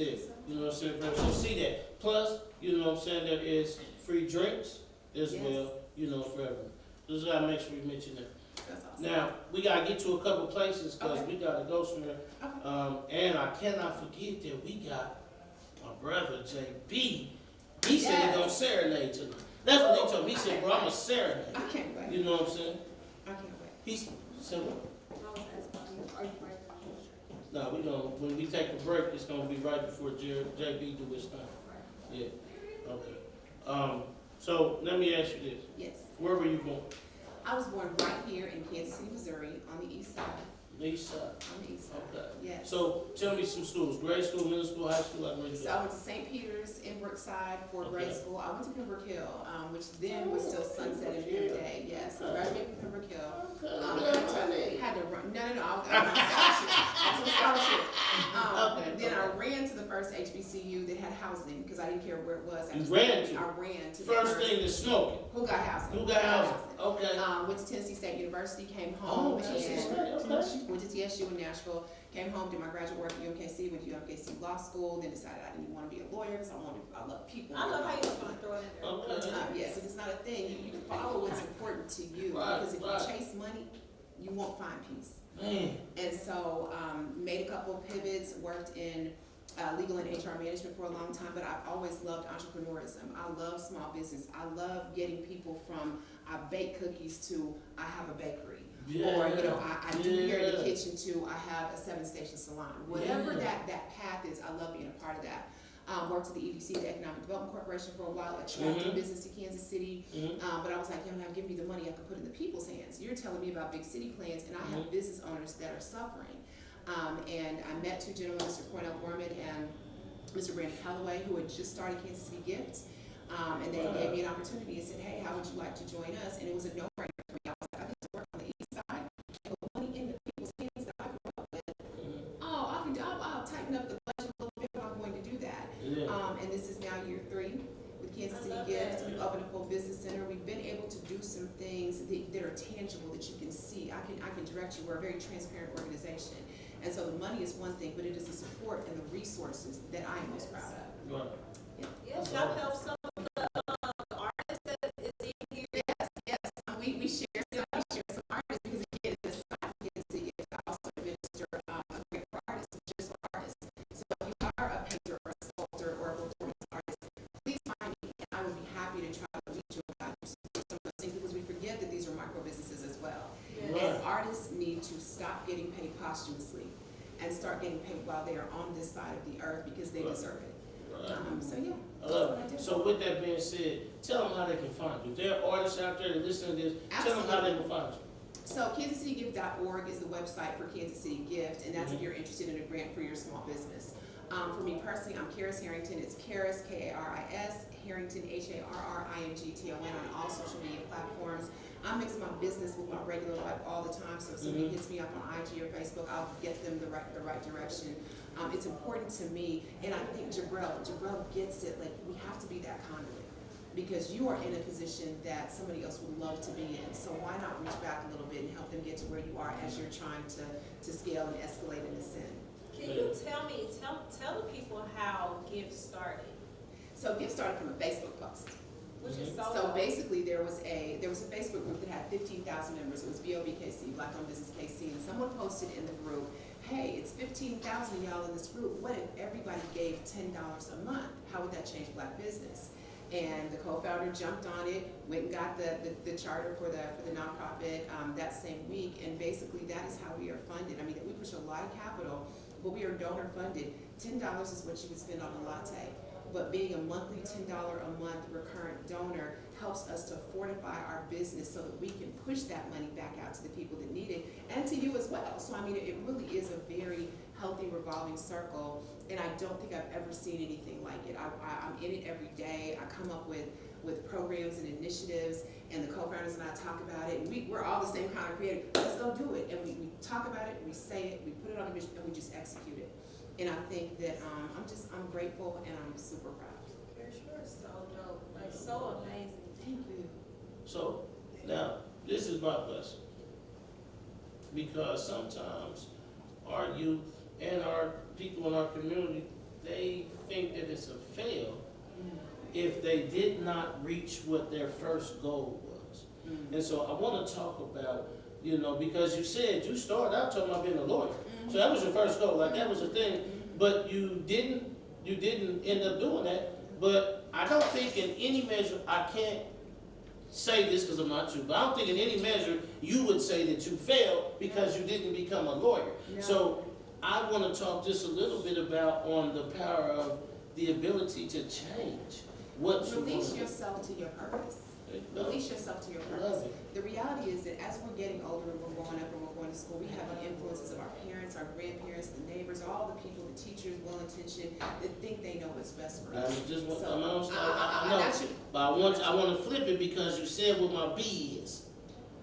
D: You know what I'm saying? So see that. Plus, you know what I'm saying, there is free drinks as well, you know, forever. Just gotta make sure we mention that.
A: That's awesome.
D: Now, we gotta get to a couple places because we gotta go somewhere. And I cannot forget that we got my brother JB. He said he's gonna serenade tonight. That's what he told me. He said, bro, I'm gonna serenade.
A: I can't wait.
D: You know what I'm saying?
A: I can't wait.
D: He's so.
E: I was asking you, are you ready?
D: No, we gonna when we take a break, it's gonna be right before JB do his thing. Yeah. Okay. So let me ask you this.
A: Yes.
D: Where were you born?
A: I was born right here in Kansas City, Missouri, on the east side.
D: East side.
A: On the east side.
D: Okay.
A: Yes.
D: So tell me some schools. Grade school, middle school, high school, like where you
A: So I went to St. Peter's in Brookside for grade school. I went to Pembroke Hill, which then was still Sunset and Penn Day. Yes, I graduated from Pembroke Hill. Had to run. No. I was on scholarship. Then I ran to the first HBCU that had housing because I didn't care where it was. I ran to
D: first thing is smoking.
A: Who got housing?
D: Who got housing? Okay.
A: Went to Tennessee State University, came home, went to TSU in Nashville, came home, did my graduate work at UMKC, went to UMKC Law School, then decided I didn't want to be a lawyer because I love people.
E: I love how you was going to throw it in there.
A: Yeah, because it's not a thing. You follow what's important to you. Because if you chase money, you won't find peace. And so made a couple of pivots, worked in legal and HR management for a long time, but I've always loved entrepreneurism. I love small business. I love getting people from I bake cookies to I have a bakery. Or, I do here in the kitchen to I have a 7-station salon. Whatever that path is, I love being a part of that. Worked at the EDC, the Economic Development Corporation, for a while, attracting business to Kansas City. But I was like, give me the money I can put in the people's hands. You're telling me about big city plans, and I have business owners that are suffering. And I met two gentlemen, Mr. Cornell Gorman and Mr. Brandon Calloway, who had just started Kansas City Gifts. And they gave me an opportunity and said, hey, how would you like to join us? And it was a no-brainer for me. I was like, I get to work on the east side, put money in the people's hands that I grew up with. I'll tighten up the budget a little bit, but I'm going to do that. And this is now year 3 with Kansas City Gifts. We've opened a full business center. We've been able to do some things that are tangible, that you can see. I can direct you. We're a very transparent organization. And so the money is one thing, but it is the support and the resources that I am most proud of.
D: Right.
E: Yes, would y'all help some of the artists that is in here?
A: Yes. We share some artists because again, the site is to also administer a grant for artists, just for artists. So if you are a painter or a sculptor or a performance artist, please find me and I would be happy to try to reach you about some of those things because we forget that these are micro businesses as well.
E: Yes.
A: And artists need to stop getting paid posthumously and start getting paid while they are on this side of the earth because they deserve it. So yeah.
D: I love it. So with that being said, tell them how they can find you. If there are artists out there that listen to this, tell them how they can find you.
A: So KansasCityGift.org is the website for Kansas City Gift, and that's if you're interested in a grant for your small business. For me personally, I'm Karis Harrington. It's Karis, Karis, Harrington, Harrington on all social media platforms. I mix my business with my regular life all the time, so if somebody hits me up on IG or Facebook, I'll get them the right direction. It's important to me, and I think Jabrelle gets it, like we have to be that conduit because you are in a position that somebody else would love to be in. So why not reach back a little bit and help them get to where you are as you're trying to scale and escalate and ascend.
E: Can you tell the people how Gift started?
A: So Gift started from a Facebook post.
E: Which is
A: So basically, there was a Facebook group that had 15,000 members. It was BOBKC, Black Owned Business KC, and someone posted in the group, "Hey, it's 15,000 y'all in this group. What if everybody gave $10 a month? How would that change Black business?" And the co-founder jumped on it, went and got the charter for the nonprofit that same week, and basically that is how we are funded. I mean, we push a lot of capital, but we are donor funded. $10 is what you would spend on a latte. But being a monthly $10 a month recurrent donor helps us to fortify our business so that we can push that money back out to the people that need it and to you as well. So I mean, it really is a very healthy revolving circle, and I don't think I've ever seen anything like it. I'm in it every day. I come up with programs and initiatives, and the co-founders and I talk about it, and we're all the same kind of creative. Let's go do it, and we talk about it, we say it, we put it on a mission, and we just execute it. And I think that I'm grateful and I'm super proud.
E: For sure, so dope, like so amazing.
A: Thank you.
D: So now, this is my question. Because sometimes our youth and our people in our community, they think that it's a fail if they did not reach what their first goal was. And so I want to talk about, because you said you started out talking about being a lawyer. So that was your first goal, like that was a thing, but you didn't end up doing that. But I don't think in any measure, I can't say this because I'm not you, but I don't think in any measure you would say that you failed because you didn't become a lawyer.
A: No.
D: So I want to talk just a little bit about on the power of the ability to change what you
A: Release
D: want.
A: yourself to your purpose. Release yourself to your
D: I
A: purpose.
D: love it.
A: The reality is that as we're getting older and we're growing up and we're going to school, we have the influences of our parents, our grandparents, the neighbors, all the people, the teachers, well-intentioned, that think they know what's best for
D: I
A: us.
D: just want,
A: So,
D: I know,
A: that should-
D: but I want to flip it because you said what my B is.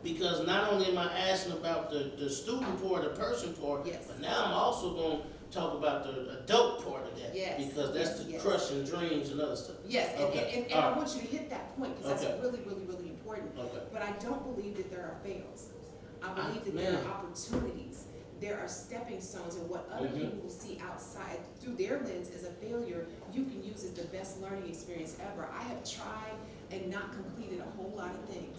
D: Because not only am I asking about the student part, the person part,
A: Yes.
D: but now I'm also going to talk about the adult part of that.
A: Yes.
D: Because that's the
A: Yes.
D: crushing dreams and other stuff.
A: Yes,
D: Okay.
A: and I want you to hit that point because that's
D: Okay.
A: really, really, really important.
D: Okay.
A: But I don't believe that there are fails. I believe that
D: man.
A: there are opportunities. There are stepping stones, and what other people will see outside through their lens as a failure, you can use as the best learning experience ever. I have tried and not completed a whole lot of things.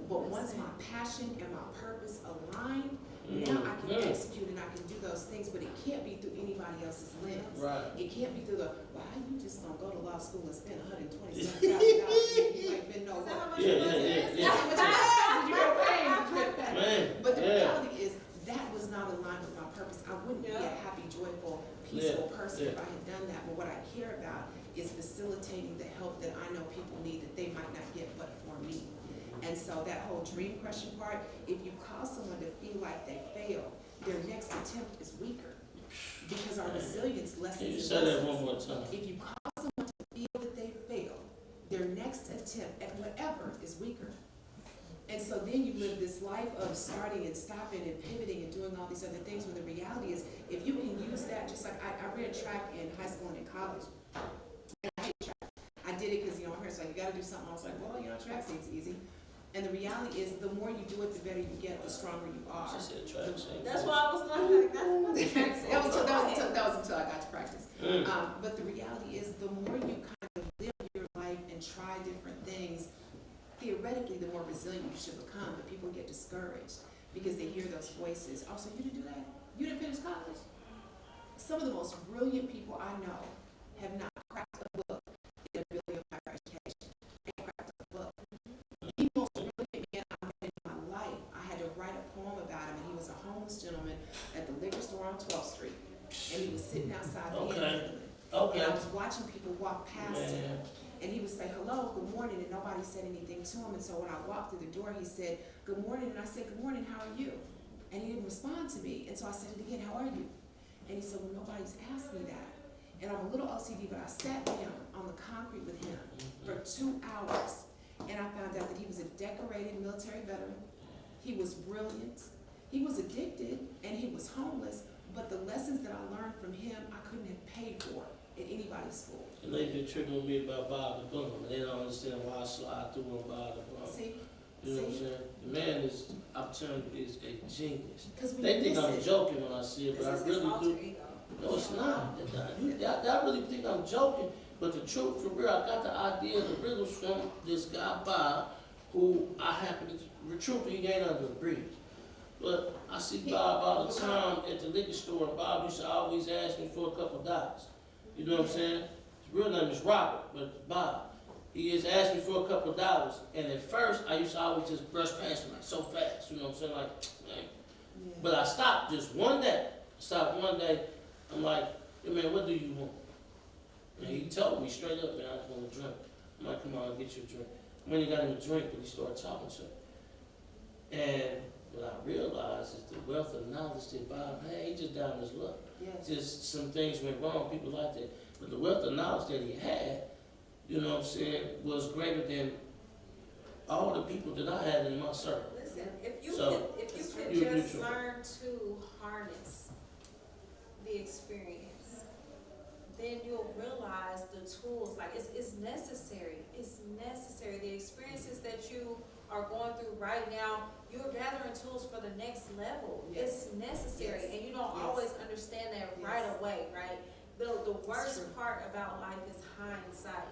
A: But once my passion and my purpose align, now I can execute and I can do those things, but it can't be through anybody else's lens.
D: Right.
A: It can't be through how you just gonna go to law school and spend $127,000 you ain't been no
E: Is that how much
D: Yeah,
E: it was?
D: yeah, yeah,
A: That's
D: yeah.
A: how much it is. You get paid. You get paid.
D: Man,
A: But the
D: yeah.
A: reality is that was not aligned with my purpose. I wouldn't be a happy, joyful, peaceful person if I had done that. But what I care about is facilitating the help that I know people need that they might not get but for me. And so that whole dream crushing part, if you cause someone to feel like they fail, their next attempt is weaker because our resilience lessens.
D: Can you
A: and
D: say that
A: lessens.
D: one more time?
A: If you cause someone to feel that they fail, their next attempt at whatever is weaker. And so then you live this life of starting and stopping and pivoting and doing all these other things when the reality is if you can use that, just like I ran track in high school and in college. And I hate track. I did it because, my parents were like, you got to do something. I was like, well, track seems easy. And the reality is the more you do it, the better you get, the stronger you are.
D: She said track seems
E: That's
D: easy.
E: why I was like, that's what the track said.
A: That was until I got to practice. But the reality is the more you kind of live and try different things, theoretically, the more resilient you should become, but people get discouraged because they hear those voices. Also, you didn't do that? You didn't finish college? Some of the most brilliant people I know have not cracked a book in a ability of higher education. They cracked a book. The most brilliant man I met in my life, I had to write a poem about him, and he was a homeless gentleman at the liquor store on 12th Street. And he was sitting outside panhandling.
D: Okay.
A: And I was watching people walk past him. And he would say, hello, good morning, and nobody said anything to him. And so when I walked through the door, he said, good morning. And I said, good morning, how are you? And he didn't respond to me. And so I said it again, how are you? And he said, well, nobody's asked me that. And I'm a little OCD, but I sat down on the concrete with him for 2 hours. And I found out that he was a decorated military veteran. He was brilliant. He was addicted, and he was homeless. But the lessons that I learned from him, I couldn't have paid for at anybody's school.
D: And they've been tricking with me about Bob the Bum, and they don't understand why I slide through on Bob the Bum.
A: See?
D: You know what I'm saying? The man is, I'm telling you, is a genius.
A: Because
D: They think I'm joking when I see it, but I really do. No, it's not. I really think I'm joking, but the truth, for real, I got the idea, the riddles from this guy Bob, who I happen to, truthfully, he ain't under the bridge. But I see Bob all the time at the liquor store, and Bob used to always ask me for a couple dollars. You know what I'm saying? His real name is Robert, but it's Bob. He just asked me for a couple dollars, and at first, I used to always just brush past him like so fast, you know what I'm saying? Like, man.
A: Yeah.
D: But I stopped just one day. I'm like, hey man, what do you want? And he told me straight up, man, I just want a drink. I'm like, come on, I'll get you a drink. When he got him a drink, but he started talking to him. And what I realized is the wealth of knowledge that Bob had, he just down his luck.
A: Yes.
D: Just some things went wrong, people like that. But the wealth of knowledge that he had, you know what I'm saying, was greater than all the people that I had in my circle.
E: Listen, if you
D: So,
E: could
D: you're
E: just
D: neutral.
E: learn to harness the experience, then you'll realize the tools, like it's necessary. It's necessary. The experiences that you are going through right now, you're gathering tools for the next level.
A: Yes.
E: It's necessary,
A: Yes.
E: and you don't
A: Yes.
E: always understand that
A: Yes.
E: right away, right? The
A: true.
E: worst part about life is hindsight.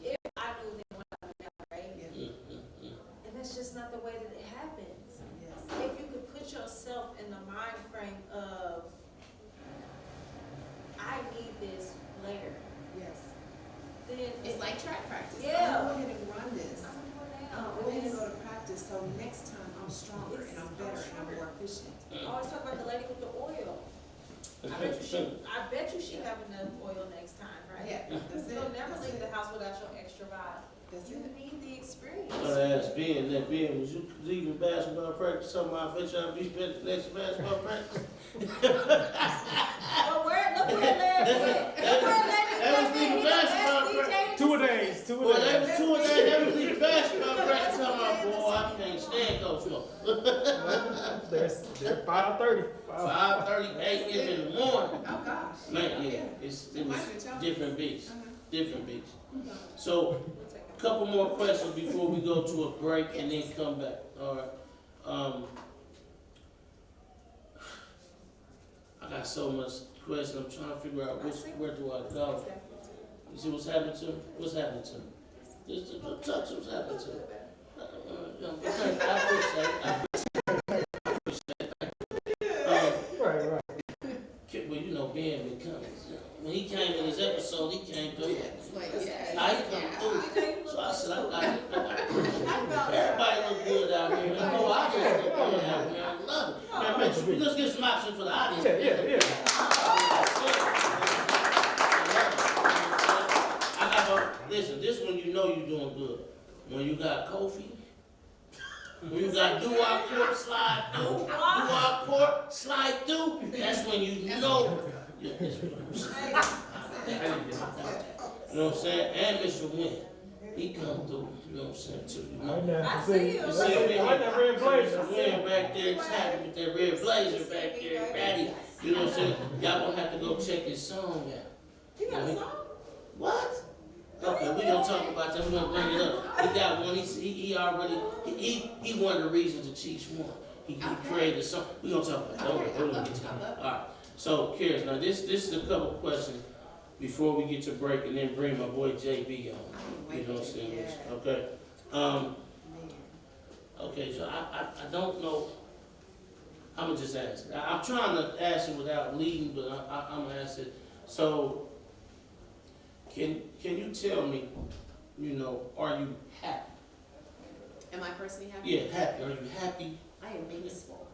E: If I knew then what I know now, right?
A: Yeah.
E: And that's just not the way that it happens.
A: Yes.
E: If you could put yourself in the mind frame of, I need this later,
A: Yes.
E: then
A: It's like track practice.
E: Yeah.
A: I'm going to go ahead and run this.
E: I'm gonna
A: I'm
E: go
A: going to
E: down.
A: go to practice, so next time I'm stronger and I'm better and I'm more efficient.
E: I always talk about the lady with the oil. I bet you she have enough oil next time, right?
A: Yeah, that's it.
E: You'll never
A: That's
E: leave
A: it.
E: the house without your extra vibe.
A: That's
E: You
A: it.
E: need the experience.
D: I gotta ask Ben, was you leaving basketball practice? Something I bet y'all be spending the next basketball practice.
E: But look where Larry went. Look where Larry
D: That was
E: went.
D: leaving
E: He's the
D: basketball
E: best
D: practice.
E: DJ.
F: 2 a days, 2
D: Boy,
F: a
D: that
F: days.
D: was 2 a day. That was leaving basketball practice. I'm like, boy, I can't stand Coach Mo.
F: They're 5:30.
D: 5:30 a.m. in the morning.
A: Oh, gosh.
D: Man, yeah, it was different beats.
A: Uh-huh.
D: Different beats. So, a couple more questions before we go to a break and then come back. All right. I got so much questions. I'm trying to figure out where do I go. You see what's happening to him? What's happening to him? Just touch what's happening to him. I appreciate
F: Right.
D: well, you know, Ben been coming. When he came in his episode, he came through.
A: It's like, yeah.
D: Now he coming through. So I said, everybody look good out here. The whole audience look good out here. I love it. Man, let's get some options for the audience.
F: Yeah.
D: Listen, this when you know you're doing good. When you got Kofi, when you got do-our court slide through, do-our court slide through, that's when you know. Yeah, that's what I'm saying. You know what I'm saying? And Mr. Wynn, he come through, you know what I'm saying, too. You know?
E: I see you.
D: You see me?
F: I got red blazer.
D: Mr. Wynn back there, he's happy with that red blazer back there, ready. You know what I'm saying? Y'all gonna have to go check his song out.
E: You got a song?
D: What? Okay, we gonna talk about that. We gonna bring it up. He got one. He already. He one of the reasons the Chiefs won. He created a song. We gonna talk about that. Don't get to that. All right. So, Karis, now this is a couple questions. before we get to break, and then bring my boy JB on. You know what I'm saying?
A: Yeah.
D: Okay.
A: Man.
D: Okay, so I don't know. I'm gonna just ask. I'm trying to ask it without leading, but I'm gonna ask it. So, can you tell me, you know, are you happy?
A: Am I personally happy?
D: Yeah, happy. Are you happy?
A: I am peaceful.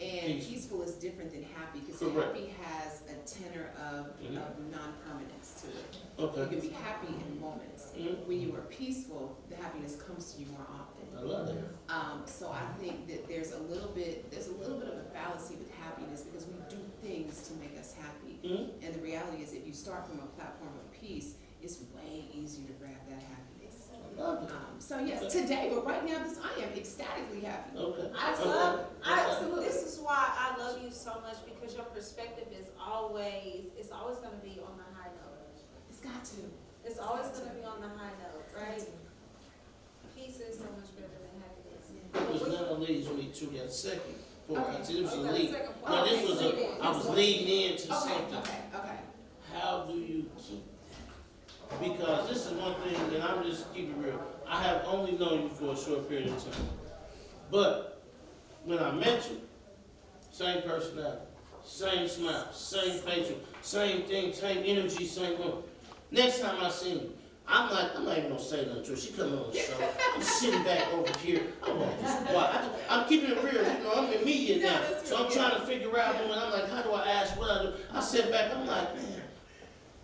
A: And peaceful is different than happy, because
D: Correct.
A: happy has a tenor of non-permanence to it.
D: Okay.
A: You can be happy in moments. When you are peaceful, the happiness comes to you more often.
D: I love that.
A: So I think that there's a little bit of a fallacy with happiness, because we do things to make us happy. And the reality is, if you start from a platform of peace, it's way easier to grab that happiness.
D: I love it.
A: So yes, today, but right now, I am ecstatically happy.
D: Okay.
E: Absolutely. This is why I love you so much, because your perspective is always going to be on the high note.
A: It's got to.
E: It's always going to be on the high note, right? Peace is so much better than happiness.
D: Which now leads me to that second point.
A: Okay.
D: This was a
E: Okay,
D: lead.
E: second point.
D: Now this
E: Okay,
D: was
E: lead in.
D: I was leading into
A: Okay,
D: something.
A: okay.
D: How do you keep that? Because this is one thing, and I'm just keep it real. I have only known you for a short period of time. But when I met you, same personality, same smile, same facial, same thing, same energy, same one. Next time I see you, I'm not even gonna say nothing to her. She coming on the show. I'm sitting back over here. I'm keeping it real. You know, I'm in media now. So I'm trying to figure out when I'm like, how do I ask what I do? I sit back, I'm like, man,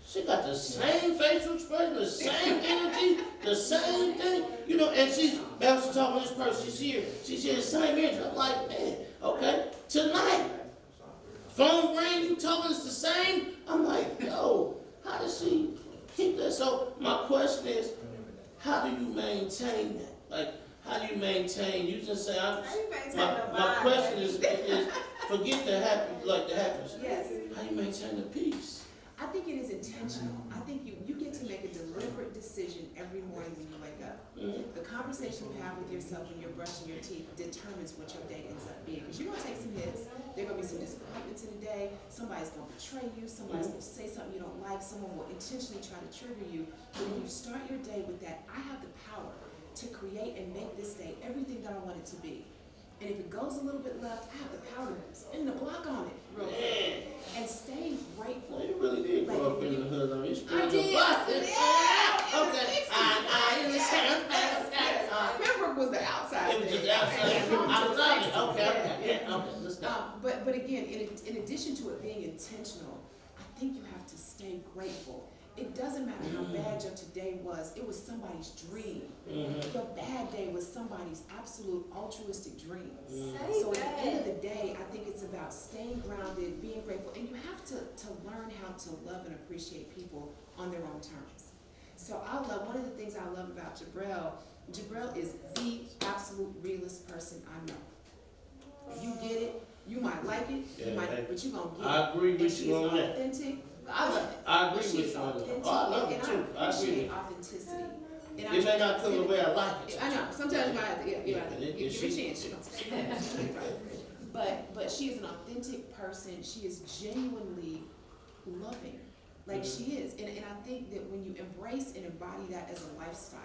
D: she got the same facial expression, the same energy, the same thing. You know, and she's bouncing talking to this person. She's here, the same energy. I'm like, man, okay, tonight, phone ring, you talking us the same? I'm like, yo, how does she keep that? So my question is, how do you maintain that? Like, how do you maintain? You just say, my question is, forget the happiness.
A: Yes.
D: How do you maintain the peace?
A: I think it is intentional. I think you get to make a deliberate decision every morning when you wake up. The conversation you have with yourself when you're brushing your teeth determines what your day ends up being. Because you're going to take some hits. There are going to be some disappointments in the day. Somebody's going to betray you. Somebody's going to say something you don't like. Someone will intentionally try to trigger you. But if you start your day with that, I have the power to create and make this day everything that I want it to be. And if it goes a little bit left, I have the power to spin the block on it real quick. And stay grateful.
D: Well, you really did grow up in the hood. I mean, you spin the
A: did.
D: block.
A: Yeah.
D: Okay. I understand.
A: Pembroke was the outside.
D: It was just
A: thing.
D: outside. I love it. Okay. Yeah. Okay. Let's go.
A: But again, in addition to it being intentional, I think you have to stay grateful. It doesn't matter how bad your today was. It was somebody's dream. Your bad day was somebody's absolute altruistic dream. So at the end of the day, I think it's about staying grounded, being grateful, and you have to learn how to love and appreciate people on their own terms. So one of the things I love about Jabrelle is the absolute realest person I know. You get it. You might like it, but you're going to get it.
D: I agree with
A: and
D: you on that.
A: Authentic. I love it.
D: I agree
A: She's
D: with you on that.
A: authentic,
D: Oh, I love it
A: and
D: too.
A: I
D: I agree with
A: appreciate
D: you.
A: authenticity. And
D: It may not come the way I like it.
A: I know. Sometimes you might have to, give her a
D: she-
A: chance. But she is an authentic person. She is genuinely loving, like she is. And I think that when you embrace and embody that as a lifestyle,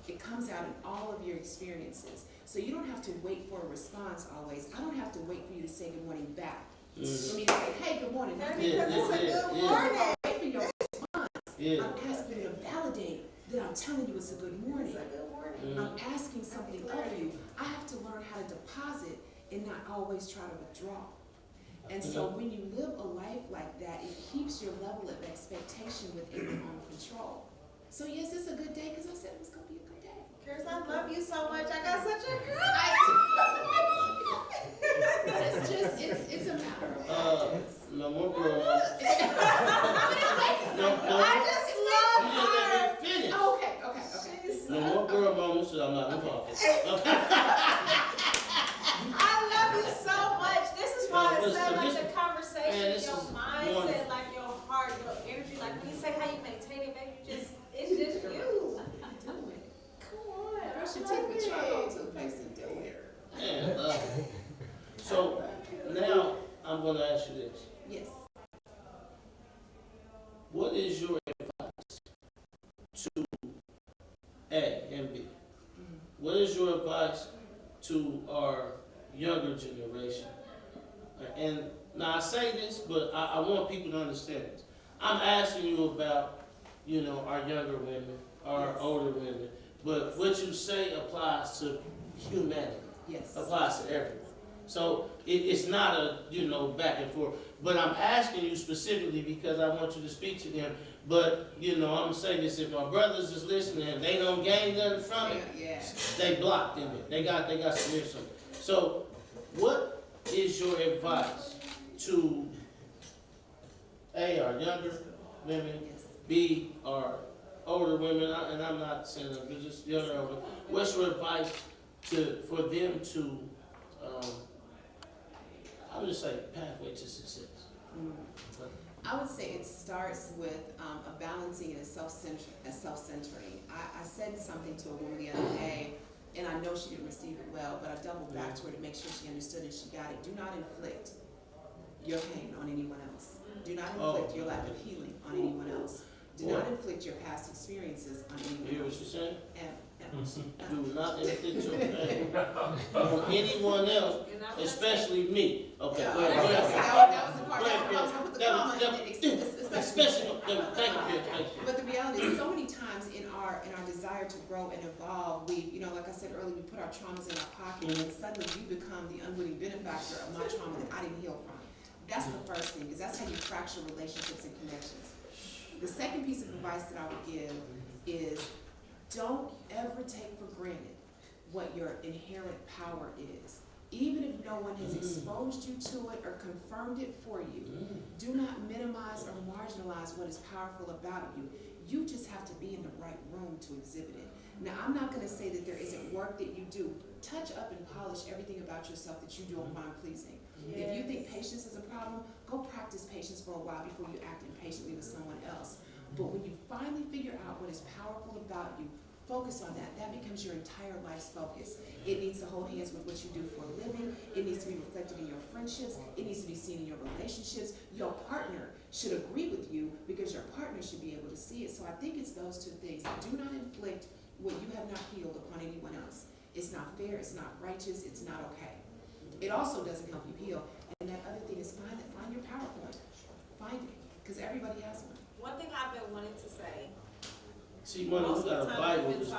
A: it comes out in all of your experiences. So you don't have to wait for a response always. I don't have to wait for you to say good morning back. For me to say, hey, good morning.
E: Because it's a good morning.
A: I'm waiting for your response.
D: Yeah.
A: I'm asking you to validate that I'm telling you it's a good morning.
E: It's a good morning.
A: I'm asking something of you. I have to learn how to deposit and not always try to withdraw. And so when you live a life like that, it keeps your level of expectation within your own control. So yes, it's a good day because I said it was going to be a good day.
E: Karis, I love you so much. I got such a good.
A: But it's a matter of
D: No more girl.
E: I just love
D: You didn't
E: her.
D: let me finish.
A: Oh, okay.
E: She's
D: No more girl moments that I'm not involved.
E: I love you so much. This is why I
D: Listen,
E: said like
D: this-
E: the conversation,
D: man, this
E: your
D: is
E: mindset,
D: wonderful.
E: like your heart, your energy. Like when you say how you maintain it, baby, it's just you.
A: Do it.
E: Come on.
A: Brush your
E: I love
A: teeth with
E: it.
A: charcoal toothpaste and do it.
D: Man, so now I'm going to ask you this.
A: Yes.
D: what is your advice to A and B? What is your advice to our younger generation? And now I say this, but I want people to understand this. I'm asking you about, our younger women, our older women, but what you say applies to humanity.
A: Yes.
D: Applies to everyone. So it's not a, back and forth. But I'm asking you specifically because I want you to speak to them. But, I'm going to say this, if my brothers is listening and they don't gain nothing from it, they blocked in it. They got some ears from it. So what is your advice to A, our younger women, B, our older women, and I'm not saying that, but just younger women. What's your advice for them to, I would say, pathway to success?
A: I would say it starts with a balancing and a self-centering. I said something to a woman the other day, and I know she didn't receive it well, but I doubled back to her to make sure she understood and she got it. Do not inflict your pain on anyone else. Do not inflict your lack of healing on anyone else. Do not inflict your past experiences on anyone else.
D: You hear what she's saying?
A: Do
D: not inflict your pain on anyone else, especially me. Okay,
A: that
D: go ahead.
A: was the part that I was going to put the comma in,
D: Especially, thank you.
A: But the reality is, so many times in our desire to grow and evolve, we, like I said earlier, we put our traumas in our pocket, and suddenly you become the unwitting benefactor of my trauma that I didn't heal from. That's the first thing, because that's how you fracture relationships and connections. The second piece of advice that I would give is, don't ever take for granted what your inherent power is. Even if no one has exposed you to it or confirmed it for you, do not minimize or marginalize what is powerful about you. You just have to be in the right room to exhibit it. Now, I'm not going to say that there isn't work that you do. Touch up and polish everything about yourself that you don't find pleasing. Yes. If you think patience is a problem, go practice patience for a while before you act impatiently with someone else. But when you finally figure out what is powerful about you, focus on that. That becomes your entire life's focus. It needs to hold hands with what you do for a living. It needs to be reflected in your friendships. It needs to be seen in your relationships. Your partner should agree with you because your partner should be able to see it. So I think it's those two things. Do not inflict what you have not healed upon anyone else. It's not fair. It's not righteous. It's not okay. It also doesn't help you heal. And that other thing is find your power point. Find it, because everybody has one.
E: One thing I've been wanting to say.
D: See, we got a Bible that's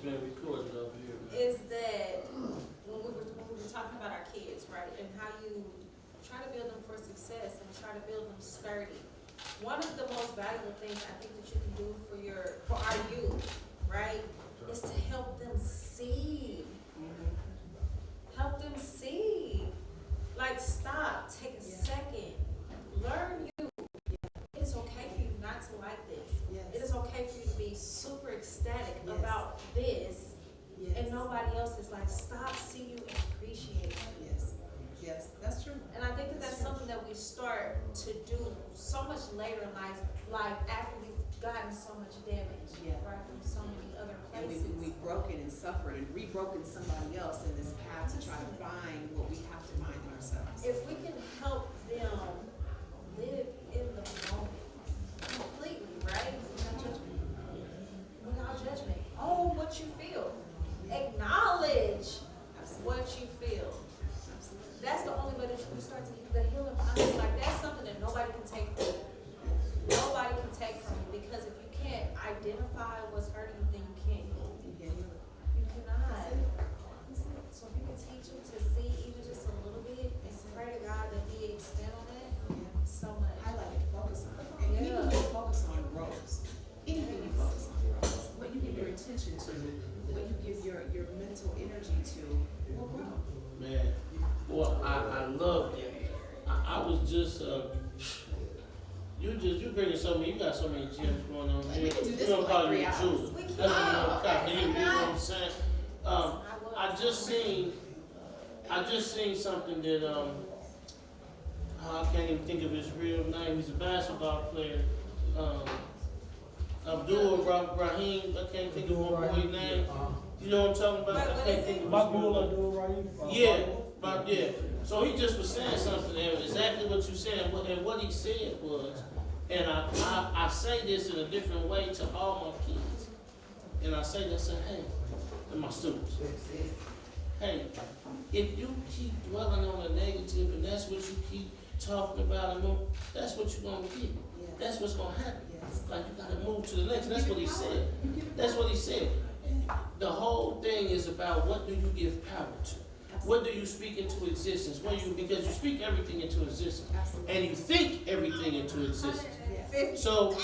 D: been recorded over here.
E: Is that when we were talking about our kids, right, and how you try to build them for success and try to build them sturdy. One of the most valuable things I think that you can do for our youth, right, is to help them see. Help them see. Like, stop, take a second, learn you. It is okay for you not to like this.
A: Yes.
E: It is okay for you to be super ecstatic about this, and nobody else is like, stop, see you, and appreciate it.
A: Yes, that's true.
E: And I think that's something that we start to do so much later in life after we've gotten so much damage, right, from so many other places.
A: And we've broken and suffered and re-broken somebody else in this path to try to find what we have to find in ourselves.
E: If we can help them live in the moment completely, right? Without judgment. Own what you feel. Acknowledge what you feel. That's the only way that you can start to the healing process. Like, that's something that nobody can take from you. Nobody can take from you, because if you can't identify what's hurting you, then you can't heal. You cannot. So if you can teach them to see even just a little bit and pray to God that He extend on that, so much.
A: Highlight it, focus on it. And even when you focus on grows. Anything you focus on grows. What you give your attention to, what you give your mental energy to, will grow.
D: Man, well, I love that. I was just, you bringing so many, you got so many gems going on here.
A: We can do this
D: You don't
A: for
D: call
A: like 3
D: you
A: hours.
D: Jules.
E: We
D: That's
E: can.
D: what you know what I'm saying? I just seen something that, I can't even think of his real name. He's a basketball player. Abdul Rahim, I can't think of my boy's name. You know what I'm talking about? I can't think of his real name. So he just was saying something there, exactly what you said, and what he said was And I say this in a different way to all my kids. And I say this, hey, and my students, hey, if you keep dwelling on the negative and that's what you keep talking about, and that's what you're going to get. That's what's going to happen. Like, you got to move to the next. And that's what he said. That's what he said. The whole thing is about what do you give power to? What do you speak into existence? Because you speak everything into existence. And you think everything into existence. So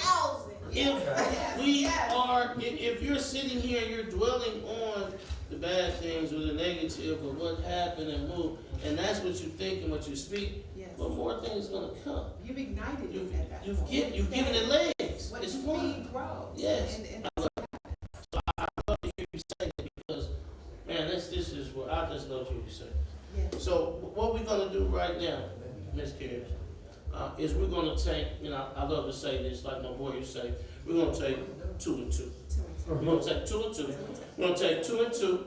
D: if you're sitting here and you're dwelling on the bad things or the negative or what happened and move, and that's what you think and what you speak, well, more things are going to come.
A: You've ignited it at that
D: You've
A: point.
D: given it legs.
A: What
D: It's
A: you
D: fun.
A: feed grows.
D: Yes.
A: And
D: I love to hear you say that because, man, this is what I just love to hear you say.
A: yeah.
D: So what we're going to do right now, Ms. Karis, is we're going to take, I love to say this, like my boy used to say, we're going to take 2 and 2. We're going to take 2 and 2. We're going to take 2 and 2,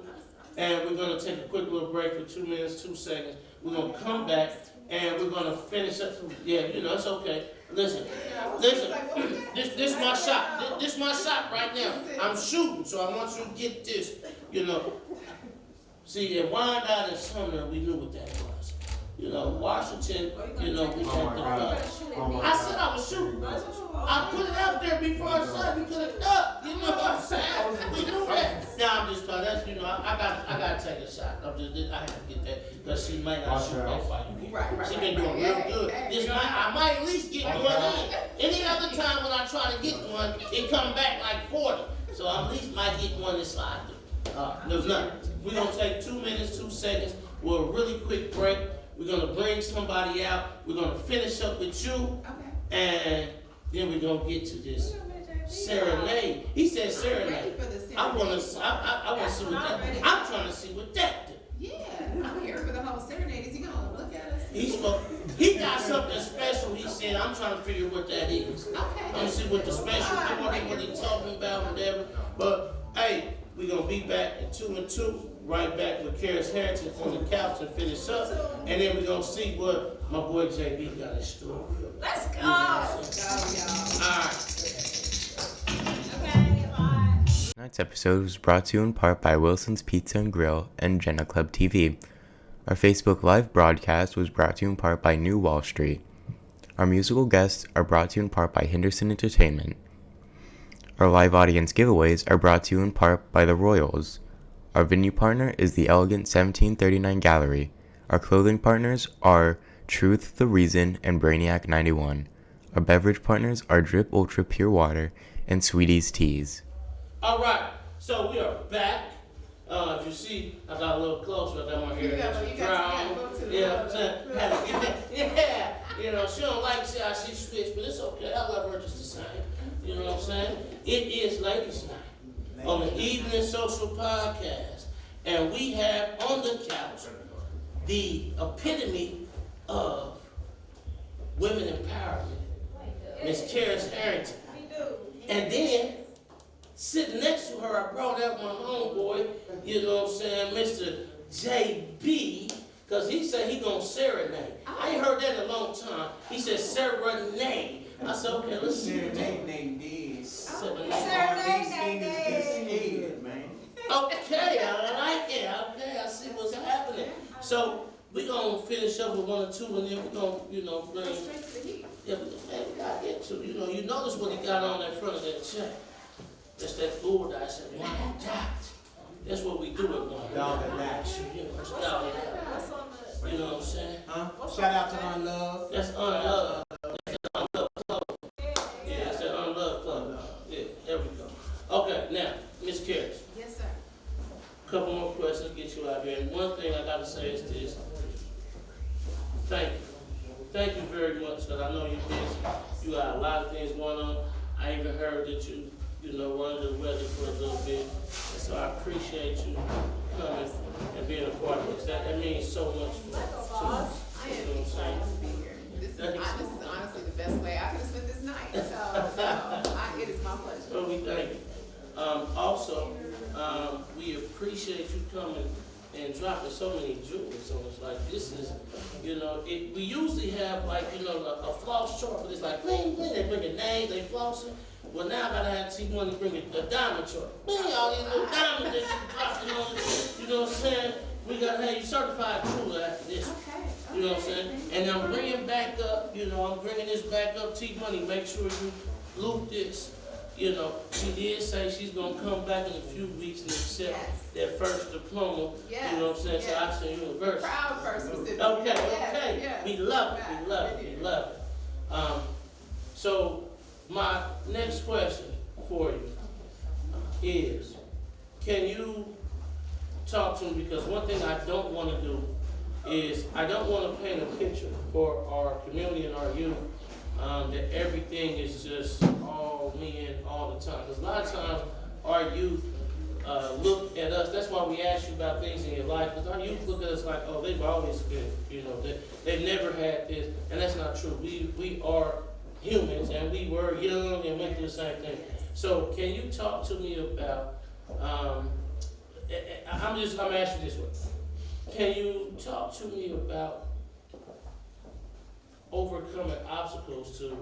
D: and we're going to take a quick little break for 2 minutes, 2 seconds. We're going to come back, and we're going to finish up. Yeah, it's okay. Listen, this my shot. This my shot right now. I'm shooting, so I want you to get this, See, at Wyandotte and Sumner, we knew what that was. Washington, we had the gun. I said I was shooting. I put it out there before I shot. We could have ducked. You know what I'm saying? We knew that. Now I'm just that's I got to take a shot. I have to get that because she might not shoot that while you here. She been doing real good. I might at least get one in. Any other time when I try to get one, it come back like 40. So I at least might get one and slide through. There's nothing. We're gonna take 2 minutes, 2 seconds. We're a really quick break. We're going to bring somebody out. We're going to finish up with you.
A: Okay.
D: And then we're going to get to this serenade. He said serenade. I want to see what that. I'm trying to see what that did.
A: Yeah, I'm here for the whole serenade. Is he going to look at us?
D: He got something special. He said, I'm trying to figure what that is.
A: Okay.
D: I'm going to see what the special thing, what he talking about, whatever. But, hey, we're going to be back in 2 and 2. Right back with Karis Harrington on the couch and finish up. And then we're going to see what my boy JB got in store.
E: Let's go.
D: All right.
E: Okay, bye.
B: Tonight's episode was brought to you in part by Wilson's Pizza and Grill and Jegna Klub TV. Our Facebook Live broadcast was brought to you in part by New Wall Street. Our musical guests are brought to you in part by Henderson Entertainment. Our live audience giveaways are brought to you in part by The Royals. Our venue partner is the Elegant 1739 Gallery. Our clothing partners are Truth, The Reason, and Brainiac 91. Our beverage partners are Drip Ultra Pure Water and Sweeties Teas.
D: All right, so we are back. If you see, I got a little closer. I got my hair brown. Yeah, she don't like to see how she switched, but it's okay. I love her just the same. You know what I'm saying? It is Ladies' Night on the Evening Social Podcast. And we have on the couch the epitome of women empowerment, Miss Karis Harrington. And then, sitting next to her, I brought out my homeboy, Mr. JB, because he said he gonna serenade. I ain't heard that in a long time. He said serenade. I said, okay, let's see what that means. Serenade, man. Okay, I like it. Okay, I see what's happening. So we're gonna finish up with 1 or 2, and then we're gonna, bring. Yeah, man, we gotta get to. You notice what he got on that front of that check. That's that gold I said, man, that's what we do at one.
G: Dog and Dash.
D: It's dog and Dash. You know what I'm saying?
G: Shout out to Unlove.
D: That's Unlove. That's that Unlove Club. Yeah, that's that Unlove Club. Yeah, there we go. Okay, now, Miss Karis.
A: Yes, sir.
D: Couple more questions, get you out here. And one thing I gotta say is this. Thank you. Thank you very much, because I know you're busy. You got a lot of things going on. I even heard that you running the weather for a little bit. And so I appreciate you coming and being a part of this. That means so much to us.
A: I am excited to be here. This is honestly the best way I could have spent this night. So it is my pleasure.
D: So we thank you. Also, we appreciate you coming and dropping so many jewels on us. Like this is, we usually have like, a floss chart, but it's like, bling, bling, they bring a names, they flossing. Well, now I gotta have T-Money bring a diamond chart. Bling, all these little diamonds that you dropping on, you know what I'm saying? We gotta have you certified jeweler after this.
A: Okay.
D: You know what I'm saying? And I'm bringing back up, I'm bringing this back up, T-Money, make sure you loop this. She did say she's gonna come back in a few weeks and accept that first diploma.
A: Yes.
D: You know what I'm saying?
A: Yes.
D: So I said university.
A: Proud person.
D: Okay,
A: Yes,
D: okay.
A: yes.
D: We love it. So my next question for you is, can you talk to me, because one thing I don't want to do is I don't want to paint a picture for our community and our youth that everything is just all men all the time. Because a lot of times our youth look at us, that's why we ask you about things in your life, because our youth look at us like, oh, they've always been, they've never had this, and that's not true. We are humans, and we were young and went through the same thing. So can you talk to me about, I'm asking this way. Can you talk to me about overcoming obstacles to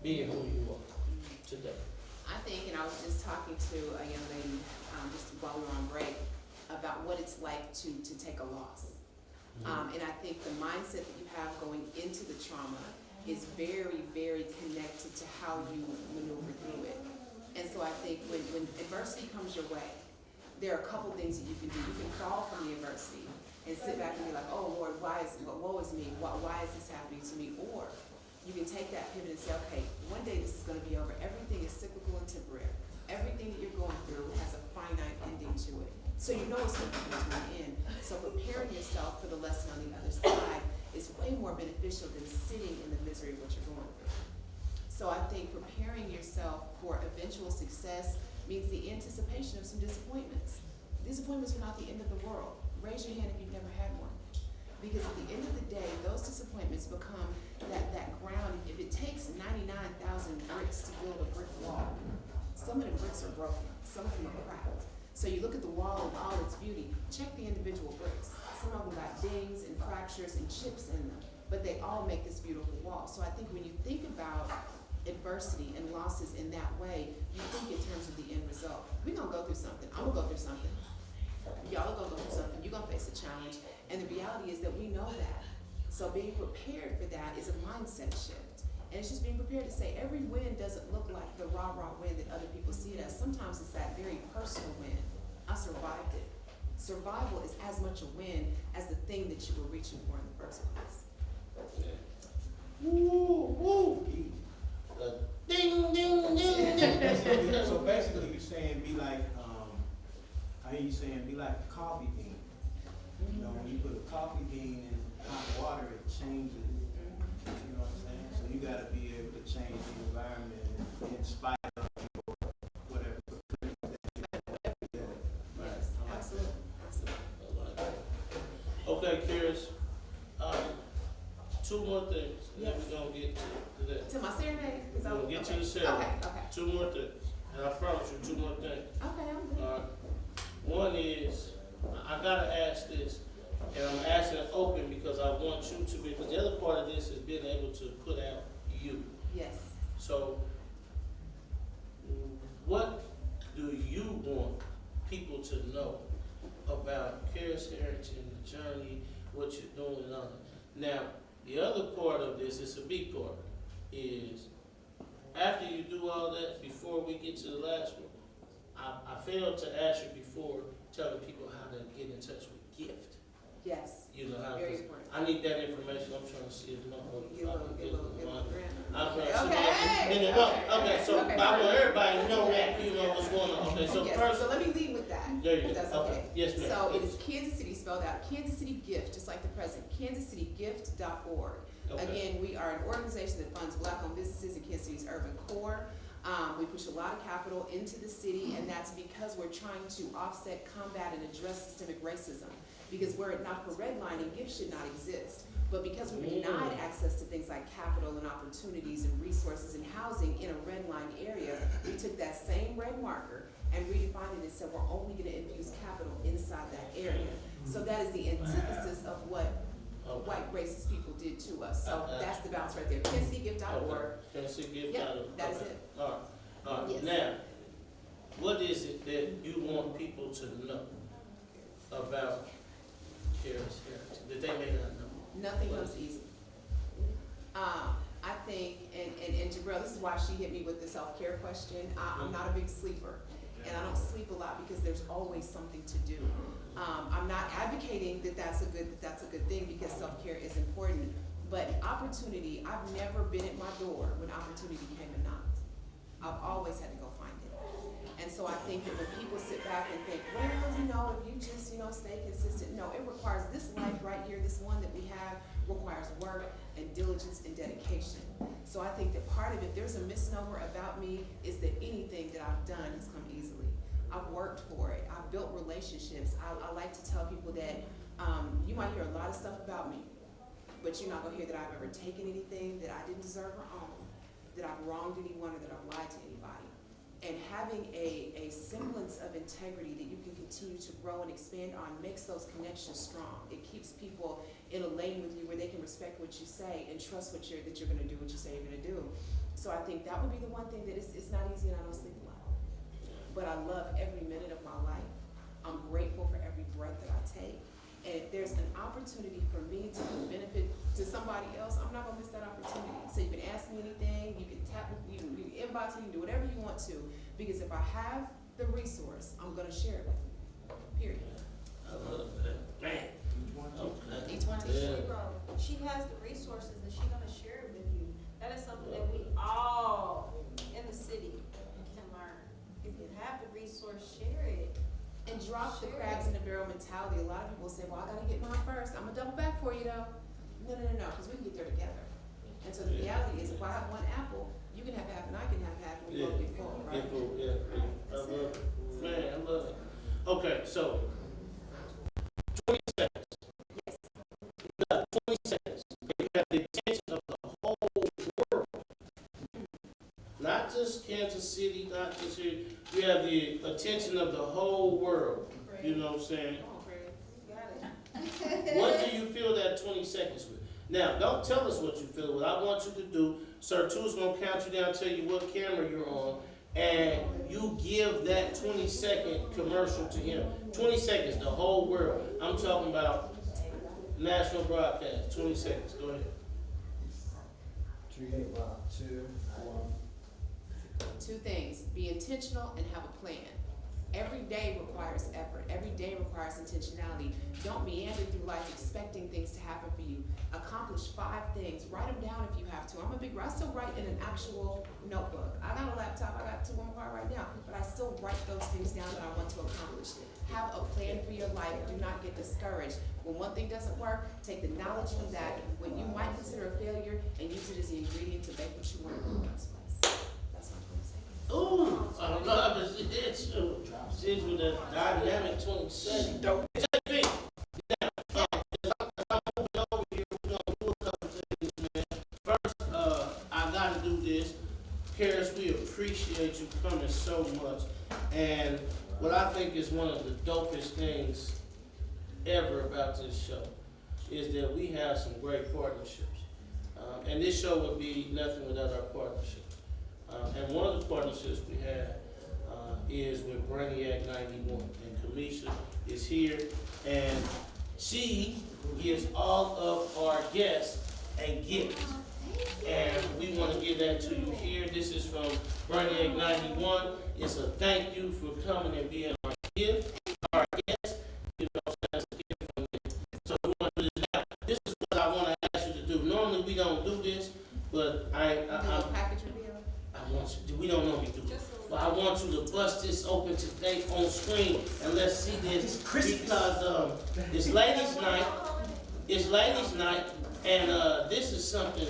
D: being who you are today?
A: I think, and I was just talking to a young lady just while we were on break about what it's like to take a loss. And I think the mindset that you have going into the trauma is very, very connected to how you maneuver through it. And so I think when adversity comes your way, there are a couple things that you can do. You can fall from the adversity and sit back and be like, oh Lord, woe is me? Why is this happening to me? Or you can take that pivot and say, okay, one day this is going to be over. Everything is cyclical and temporary. Everything that you're going through has a finite ending to it. So you know it's going to come to an end. So preparing yourself for the lesson on the other side is way more beneficial than sitting in the misery of what you're going through. So I think preparing yourself for eventual success means the anticipation of some disappointments. Disappointments are not the end of the world. Raise your hand if you've never had one. Because at the end of the day, those disappointments become that ground. If it takes 99,000 bricks to build a brick wall, some of the bricks are broken, some of them are cracked. So you look at the wall in all its beauty, check the individual bricks. Some of them got dings and fractures and chips in them, but they all make this beautiful wall. So I think when you think about adversity and losses in that way, you think in terms of the end result. We're gonna go through something. I'm gonna go through something. Y'all are gonna go through something. You're gonna face a challenge. And the reality is that we know that. So being prepared for that is a mindset shift. And it's just being prepared to say every win doesn't look like the rah-rah win that other people see it as. Sometimes it's that very personal win. I survived it. Survival is as much a win as the thing that you were reaching for in the first place.
D: Woo, woo. Ding, ding, ding, ding.
G: So basically you're saying be like, I hear you saying be like a coffee bean. When you put a coffee bean in hot water, it changes. You know what I'm saying? So you gotta be able to change the environment in spite of whatever.
A: Yes, absolutely.
D: Okay, Karis. Two more things, and then we're gonna get to that.
A: To my serenade?
D: We're gonna get to the serenade.
A: Okay.
D: Two more things, and I promise you, two more things.
A: Okay, I'm good.
D: One is, I gotta ask this, and I'm asking it open because I want you to be, because the other part of this is being able to put out you.
A: Yes.
D: So, what do you want people to know about Karis Harrington, the journey, what you're doing and all that? Now, the other part of this, it's a big part, is after you do all that, before we get to the last one, I failed to ask you before telling people how to get in touch with Gift.
A: Yes.
D: You know how,
A: Very important.
D: I need that information. I'm trying to see if my
A: Get a little grant.
D: I'm trying to
A: Okay.
D: see. Okay, so
A: Okay.
D: I want everybody to know that, you know what's going on. Okay, so
A: Yes,
D: first,
A: so let me lead with that.
D: there you
A: If
D: go.
A: that's
D: Okay.
A: okay.
D: Yes, ma'am.
A: So it is Kansas City spelled out, Kansas City Gift, just like the president, kansascitygift.org.
D: Okay.
A: Again, we are an organization that funds Black-owned businesses in Kansas City's urban core. We push a lot of capital into the city, and that's because we're trying to offset, combat, and address systemic racism. Because were it not for redlining, Gift should not exist. But because we were denied access to things like capital and opportunities and resources and housing in a redlined area, we took that same red marker and redefined it and said we're only going to infuse capital inside that area. So that is the antithesis of what white racist people did to us. So that's the balance right there. KenCityGift.org.
D: KenCityGift.org.
A: Yeah, that is it.
D: All right.
A: Yes.
D: Now, what is it that you want people to know about Karis Harrington that they may not know?
A: Nothing comes easy. I think, and Jabrelle, this is why she hit me with the self-care question. I'm not a big sleeper, and I don't sleep a lot because there's always something to do. I'm not advocating that that's a good thing, because self-care is important. But opportunity, I've never been at my door when opportunity came and knocked. I've always had to go find it. And so I think that when people sit back and think, well, if you just, stay consistent. No, it requires this life right here, this one that we have, requires work and diligence and dedication. So I think that part of it, there's a misnomer about me, is that anything that I've done has come easily. I've worked for it. I've built relationships. I like to tell people that you might hear a lot of stuff about me, but you're not going to hear that I've ever taken anything that I didn't deserve or own, that I've wronged anyone, or that I've lied to anybody. And having a semblance of integrity that you can continue to grow and expand on makes those connections strong. It keeps people in a lane with you where they can respect what you say and trust that you're going to do what you say you're going to do. So I think that would be the one thing that it's not easy, and I don't sleep a lot. But I love every minute of my life. I'm grateful for every breath that I take. And if there's an opportunity for me to benefit to somebody else, I'm not gonna miss that opportunity. So you can ask me anything, you can tap me, you can inbox me, you can do whatever you want to, because if I have the resource, I'm gonna share it with you, period.
D: I love that. Man.
A: Each one
E: To Jabrelle, she has the resources and she's gonna share it with you. That is something that we all in the city can learn. If you have the resource, share it.
A: And drop the crabs in the barrel mentality. A lot of people say, well, I gotta get mine first. I'm gonna double back for you though. No, because we can get there together. And so the reality is, if I have one apple, you can have half and I can have half, and we both get full, right?
D: Get full, yeah. I love it. Man, I love it. Okay, so 20 seconds.
A: Yes.
D: You got 20 seconds. You have the attention of the whole world. Not just Kansas City, not just here. You have the attention of the whole world. You know what I'm saying?
E: You got it.
D: What do you fill that 20 seconds with? Now, don't tell us what you fill with. I want you to do, Sertug's going to count you down, tell you what camera you're on, and you give that 20-second commercial to him. 20 seconds, the whole world. I'm talking about national broadcast. 20 seconds. Go ahead.
G: 3, 2, 1.
A: Two things: be intentional and have a plan. Every day requires effort. Every day requires intentionality. Don't meander through life expecting things to happen for you. Accomplish 5 things. Write them down if you have to. I still write in an actual notebook. I got a laptop. I got 2 on my car right now, but I still write those things down that I want to accomplish. Have a plan for your life. Do not get discouraged. When one thing doesn't work, take the knowledge from that, when you might consider a failure, and use it as the ingredient to make what you want in the first place. That's my point.
D: Ooh, I love it. She's with a dynamic 20 seconds. JB, now, I'm moving over here. We're going to do a couple things, man. First, I got to do this. Karis, we appreciate you coming so much. And what I think is one of the dopest things ever about this show is that we have some great partnerships. And this show would be nothing without our partnerships. And one of the partnerships we have is with Brainiac 91. And Kamisha is here, and she gives all of our guests a gift. And we want to give that to you here. This is from Brainiac 91. It's a thank you for coming and being our gift, our guest. You know, that's a gift from me. So we want to do this now. This is what I want to ask you to do. Normally we don't do this, but
A: Package reveal.
D: I want you, we don't normally do it, but I want you to bust this open today on screen, and let's see this, because it's ladies' night. It's ladies' night, and this is something.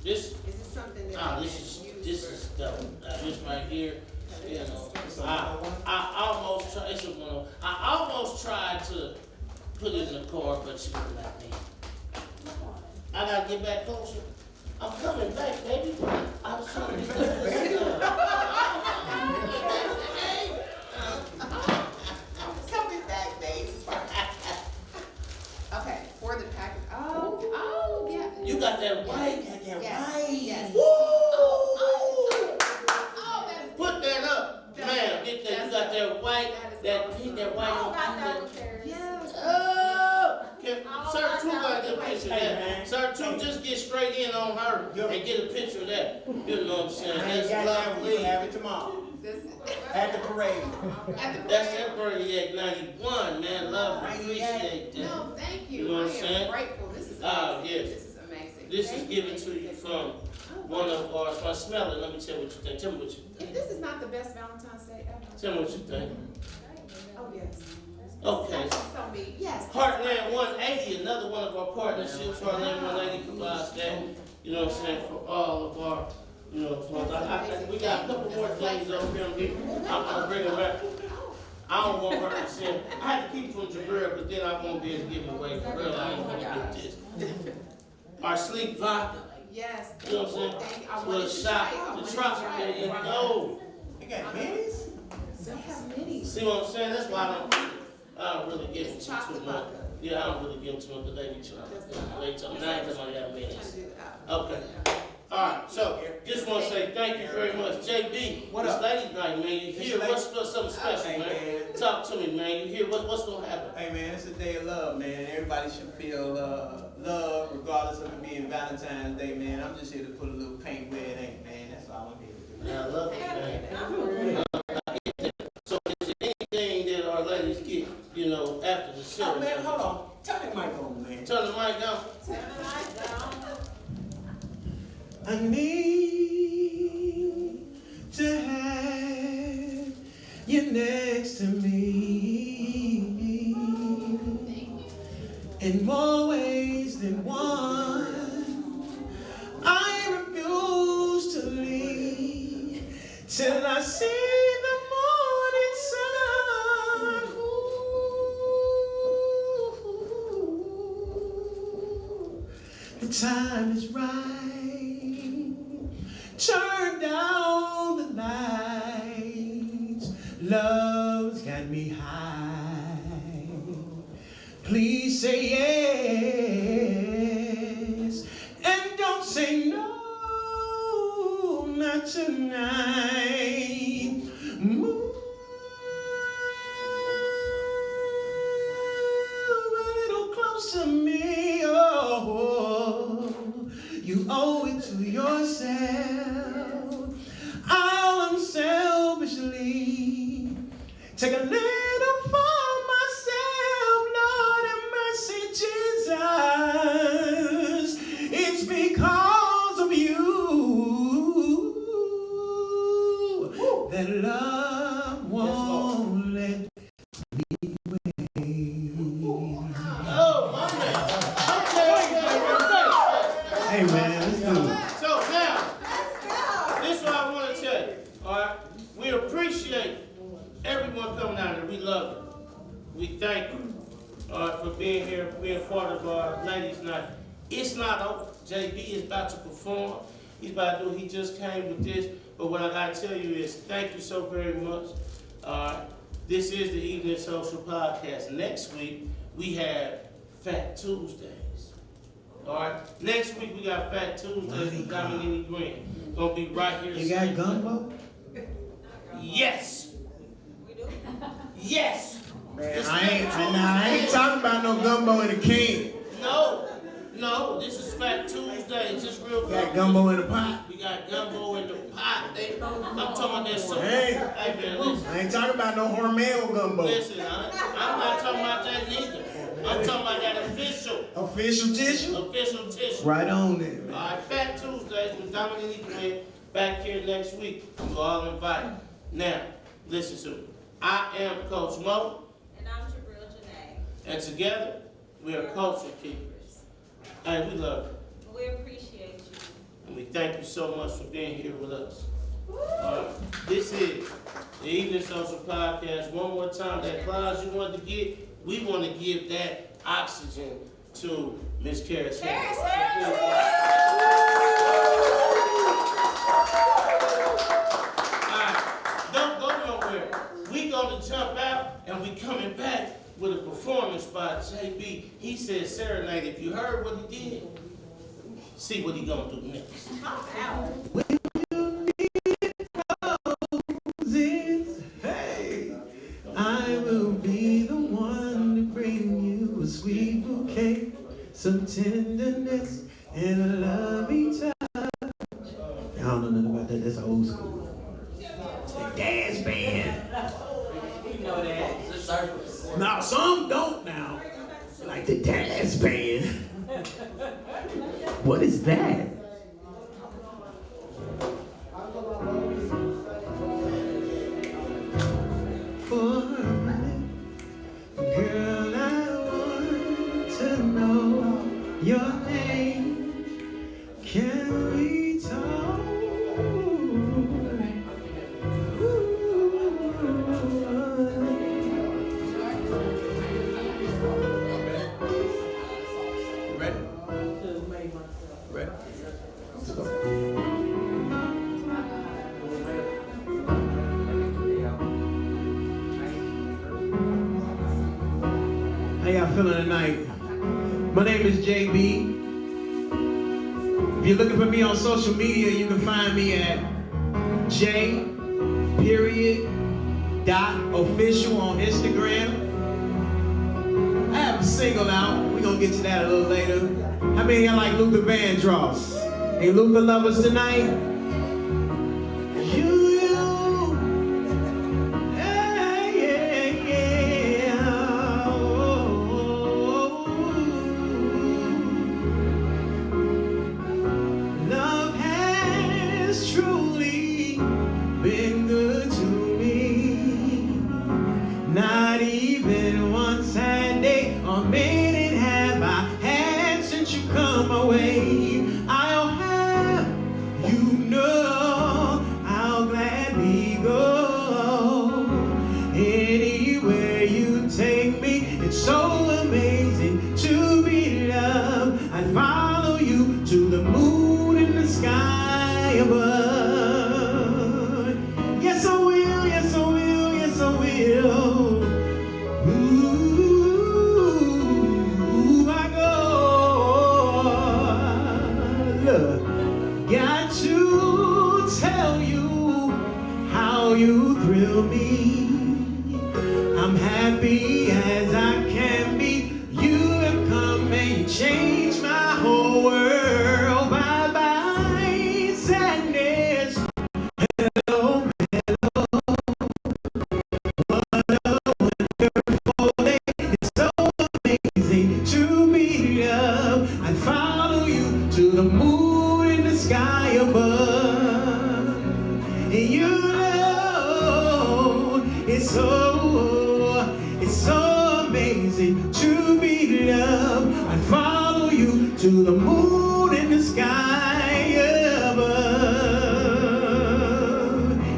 D: This
A: Is this something that
D: this is dope. This right here, you know. I almost tried. It's a one. I almost tried to put it in the car, but she wouldn't let me. I gotta get back closer. I'm coming back, baby. I'm coming back. Coming back, baby. that white.
G: Got that
E: Yes,
G: white.
E: yes.
D: Woo!
E: Oh, that is.
D: Put that up, man. Get that. You got that white. Hit that white.
E: I don't got
D: on
E: that
D: that.
E: with Karis.
A: Yes.
D: Oh!
E: Oh,
D: Sertug
E: my
D: got
E: God.
D: a picture of
G: Hey,
D: that.
G: man.
D: Sertug just get straight in on her and get a picture of that. You know what I'm saying?
G: I ain't
D: That's
G: got that. We
D: lovely.
G: have it tomorrow at the parade.
D: That's that birthday at 91, man. Love, appreciate that.
H: No, thank you.
D: You know what I'm
H: I
D: saying?
H: am grateful. This is amazing.
D: Yes.
H: This is amazing.
D: This is
H: Thank
D: given
H: you.
D: to you from one of ours. If I smell it, let me tell you what you think. Tell me what you
H: If
D: think.
H: this is not the best Valentine's Day ever.
D: Tell me what you think.
H: Oh, yes.
D: Okay.
H: So me, yes.
D: Heartland 180, another one of our partnerships. Heartland 180 provides that, you know what I'm saying, for all of our, you know, we got a couple more things over here. I'm gonna bring them back. I don't want her to send. I had to keep from Jabrelle, but then I won't be able to give away Jabrelle. I ain't gonna get this. Our sleek vodka.
H: Yes.
D: You know what I'm saying?
H: Thank you. I
D: Little
H: wanted to
D: shot,
H: try it. I
D: the
H: wanted to
D: trop.
H: try
D: There
H: it.
D: you go.
G: You got minis?
H: They have many.
D: See what I'm saying? That's why I don't really give them
H: It's
D: too
H: chocolate
D: much.
H: vodka.
D: Yeah, I don't really give them too much, but they be trying. They tell me, now I tell me I got
H: Trying
D: minutes.
H: to do that.
D: Okay. Alright, so just want to say thank you very much. JB,
G: What
D: it's
G: up?
D: ladies night, man. You here? What's something special,
G: Hey,
D: man?
G: man.
D: Talk to me, man. You here? What's gonna happen?
G: Hey man, it's a day of love, man. Everybody should feel love regardless of it being Valentine's Day, man. I'm just here to put a little paint where it ain't, man. That's all I'm here to do.
D: Man, I love it, man. So is there anything that our ladies get, you know, after the show?
G: Oh man, hold on. Turn that mic on, man.
D: Turn the mic down.
G: I need to have you next to me in more ways than one. I refuse to leave till I see the morning sun. Ooh, the time is right. Turn down the lights. Love's got me high. Please say yes. And don't say no, not tonight. Move a little closer to me. Oh, you owe it to yourself. I'll unselfishly take a little for myself. Lord have mercy, Jesus. It's because of you that love won't let me wait.
D: Oh, my man. Okay.
G: Hey man, let's do it.
D: So now, this is what I want to tell you. All right, we appreciate everyone coming out here. We love it. We thank you for being here, being part of our ladies' night. It's not over. JB is about to perform. He's about to do. He just came with this. But what I gotta tell you is, thank you so very much. This is the Evening Social Podcast. Next week we have Fat Tuesdays. All right. Next week we got Fat Tuesdays with Dominique Green. Gonna be right here.
G: You got gumbo?
D: Yes.
E: We do.
D: Yes.
G: Man, I ain't talking about no gumbo in a can.
D: No, this is Fat Tuesday. It's just real
G: Got
D: good.
G: gumbo in a pot.
D: We got gumbo in the pot. I'm talking about that soup.
G: Hey.
D: Hey, man, listen.
G: I ain't talking about no Hormel gumbo.
D: Listen, I'm not talking about that neither. I'm talking about that official
G: Official tissue?
D: tissue.
G: Right on there, man.
D: All right, Fat Tuesdays with Dominique Green back here next week. You're all invited. Now, listen to me. I am Coach Mo,
E: And I'm Jabrelle Jenee.
D: and together we are culture keepers. Hey, we love you.
E: We appreciate you.
D: And we thank you so much for being here with us. This is the Evening Social Podcast. One more time, that applause you wanted to get, we want to give that oxygen to Miss Karis Harrington. Alright, don't go nowhere. We gonna jump out and we coming back with a performance by JB. He said serenade. If you heard what he did, see what he gonna do next.
E: Pop out.
G: Hey, I will be the one to bring you a sweet bouquet, some tenderness and a loving touch. I don't know nothing about that. That's old school. It's the dance band.
A: You know that.
G: Now some don't now. Like the dance band. What is that? For a minute, girl, I want to know your name. Can we talk? Ready? Ready? Let's go. How y'all feeling tonight? My name is JB. If you're looking for me on social media, you can find me at J.official on Instagram. I have a single out. We're gonna get to that a little later. How many of y'all like Luther Vandross? Any Luther lovers tonight? Love has truly been good to me. Not even one sad day or minute have I had since you come my way. I'll have you know I'll gladly go anywhere you take me. It's so amazing to be loved. I follow you to the moon and the sky above. Yes, I will, yes, I will, yes, I will. Ooh, I go. Look, got to tell you how you thrill me. I'm happy as I can be. You have come and you changed my whole world. Bye bye, sadness. Hello, hello. What a wonderful day. It's so amazing to be loved. I follow you to the moon and the sky above. And you know it's so amazing to be loved. I follow you to the moon and the sky above.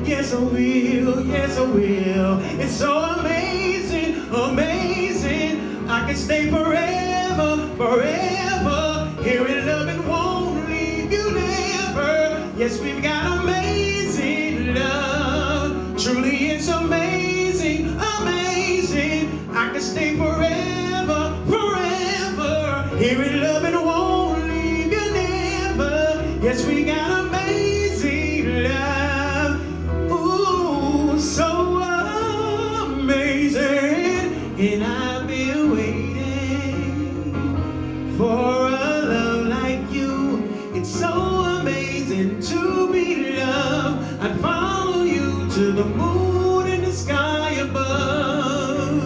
G: Yes, I will, yes, I will. It's so amazing, amazing. I can stay forever, forever. Here in love and won't leave you never. Yes, we've got amazing love. Truly, it's amazing, amazing. I can stay forever, forever. Here in love and won't leave you never. Yes, we got amazing love. Ooh, so amazing. And I've been waiting for a love like you. It's so amazing to be loved. I'd follow you to the moon and the sky above.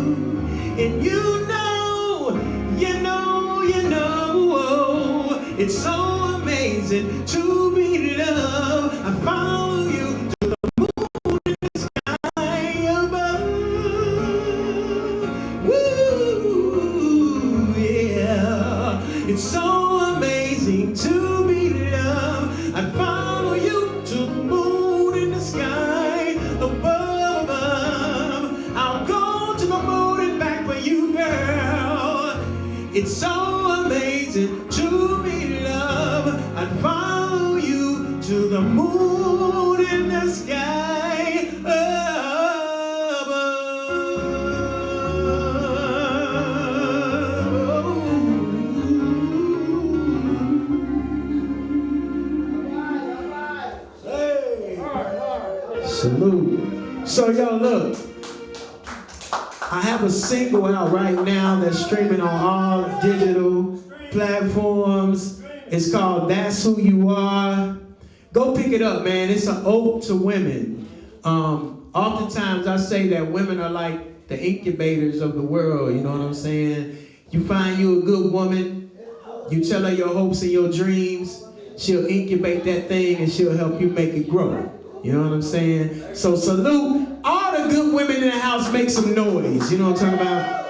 G: And you know, it's so amazing to be loved. I follow you to the moon and the sky above. Woo, yeah. It's so amazing to be loved. I follow you to the moon and the sky above. I'll go to the moon and back for you, girl. It's so amazing to be loved. I'd follow you to the moon and the sky above. Salute. So y'all look, I have a single out right now that's streaming on all digital platforms. It's called That's Who You Are. Go pick it up, man. It's an ode to women. Oftentimes I say that women are like the incubators of the world, you know what I'm saying? You find you a good woman, you tell her your hopes and your dreams, she'll incubate that thing and she'll help you make it grow. You know what I'm saying? So salute all the good women in the house, make some noise. You know what I'm talking about?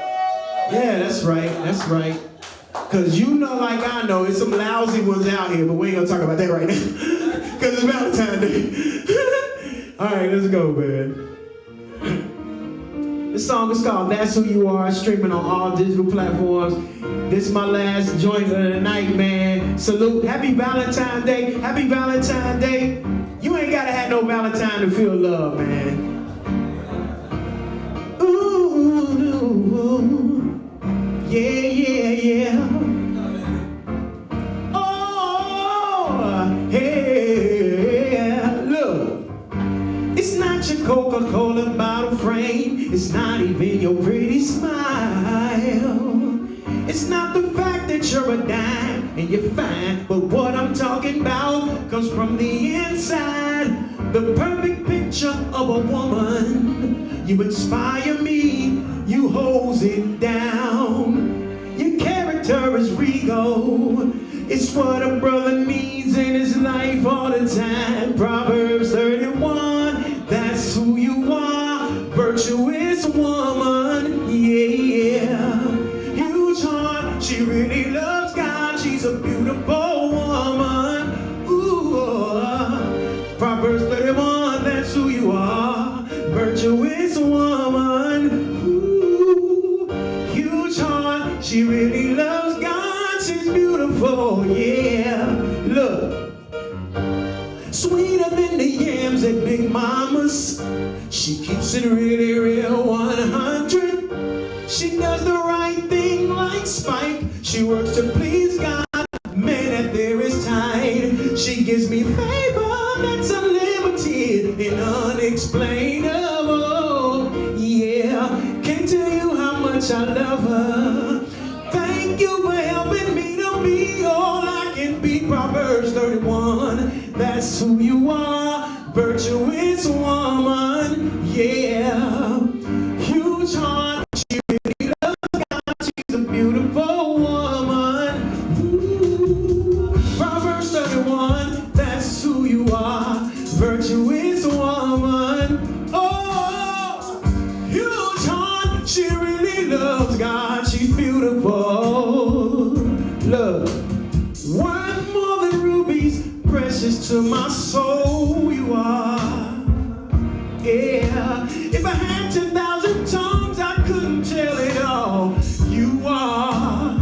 G: Yeah, that's right, that's right. Cause you know like I know, it's some lousy ones out here, but we ain't gonna talk about that right now. Cause it's Valentine's Day. All right, let's go, man. This song is called That's Who You Are, streaming on all digital platforms. This is my last joint of the night, man. Salute, happy Valentine's Day, happy Valentine's Day. You ain't gotta have no Valentine to feel love, man. Ooh, yeah, yeah, yeah. Oh, hey, look. It's not your Coca-Cola bottle frame. It's not even your pretty smile. It's not the fact that you're a dime and you're fine, but what I'm talking about comes from the inside. The perfect picture of a woman. You inspire me, you hose it down. Your character is regal. It's what a brother needs in his life all the time. Proverbs 31, that's who you are. Virtuous woman, yeah. Huge heart, she really loves God. She's a beautiful woman. Ooh, Proverbs 31, that's who you are. Virtuous woman. Ooh, huge heart, she really loves God. She's beautiful, yeah. Look, sweeter than the yams at Big Mama's. She keeps it really real 100. She does the right thing like Spike. She works to please God, man, that there is time. She gives me favor that's unlimited and unexplainable. Yeah, can't tell you how much I love her. Thank you for helping me to be all I can be. Proverbs 31, that's who you are. Virtuous woman, yeah. Huge heart, she really loves God. She's a beautiful woman. Ooh. Proverbs 31, that's who you are. Virtuous woman. Oh, huge heart, she really loves God. She's beautiful. Look, worth more than rubies, precious to my soul you are. Yeah, if I had 10,000 tongues, I couldn't tell it all. You are.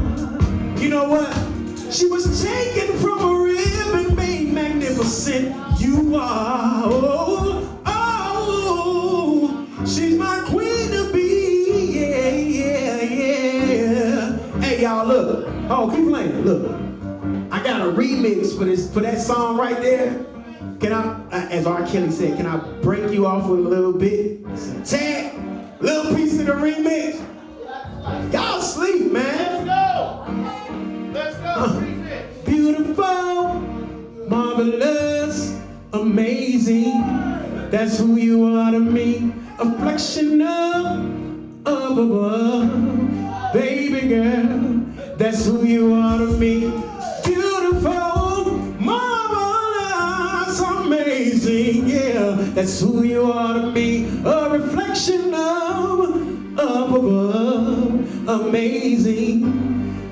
G: You know what? She was taken from a rib and made magnificent. You are. Oh, oh, she's my queen to be. Yeah, yeah, yeah. Hey, y'all, look. Oh, keep playing. Look, I got a remix for that song right there. Can I, as R. Kelly said, can I break you off with a little bit? Tag, little piece of the remix. Y'all sleep, man.
D: Let's go. Remix.
G: Beautiful, marvelous, amazing. That's who you are to me. A reflection of above, baby girl. That's who you are to me. Beautiful, marvelous, amazing, yeah. That's who you are to me. A reflection of above, amazing.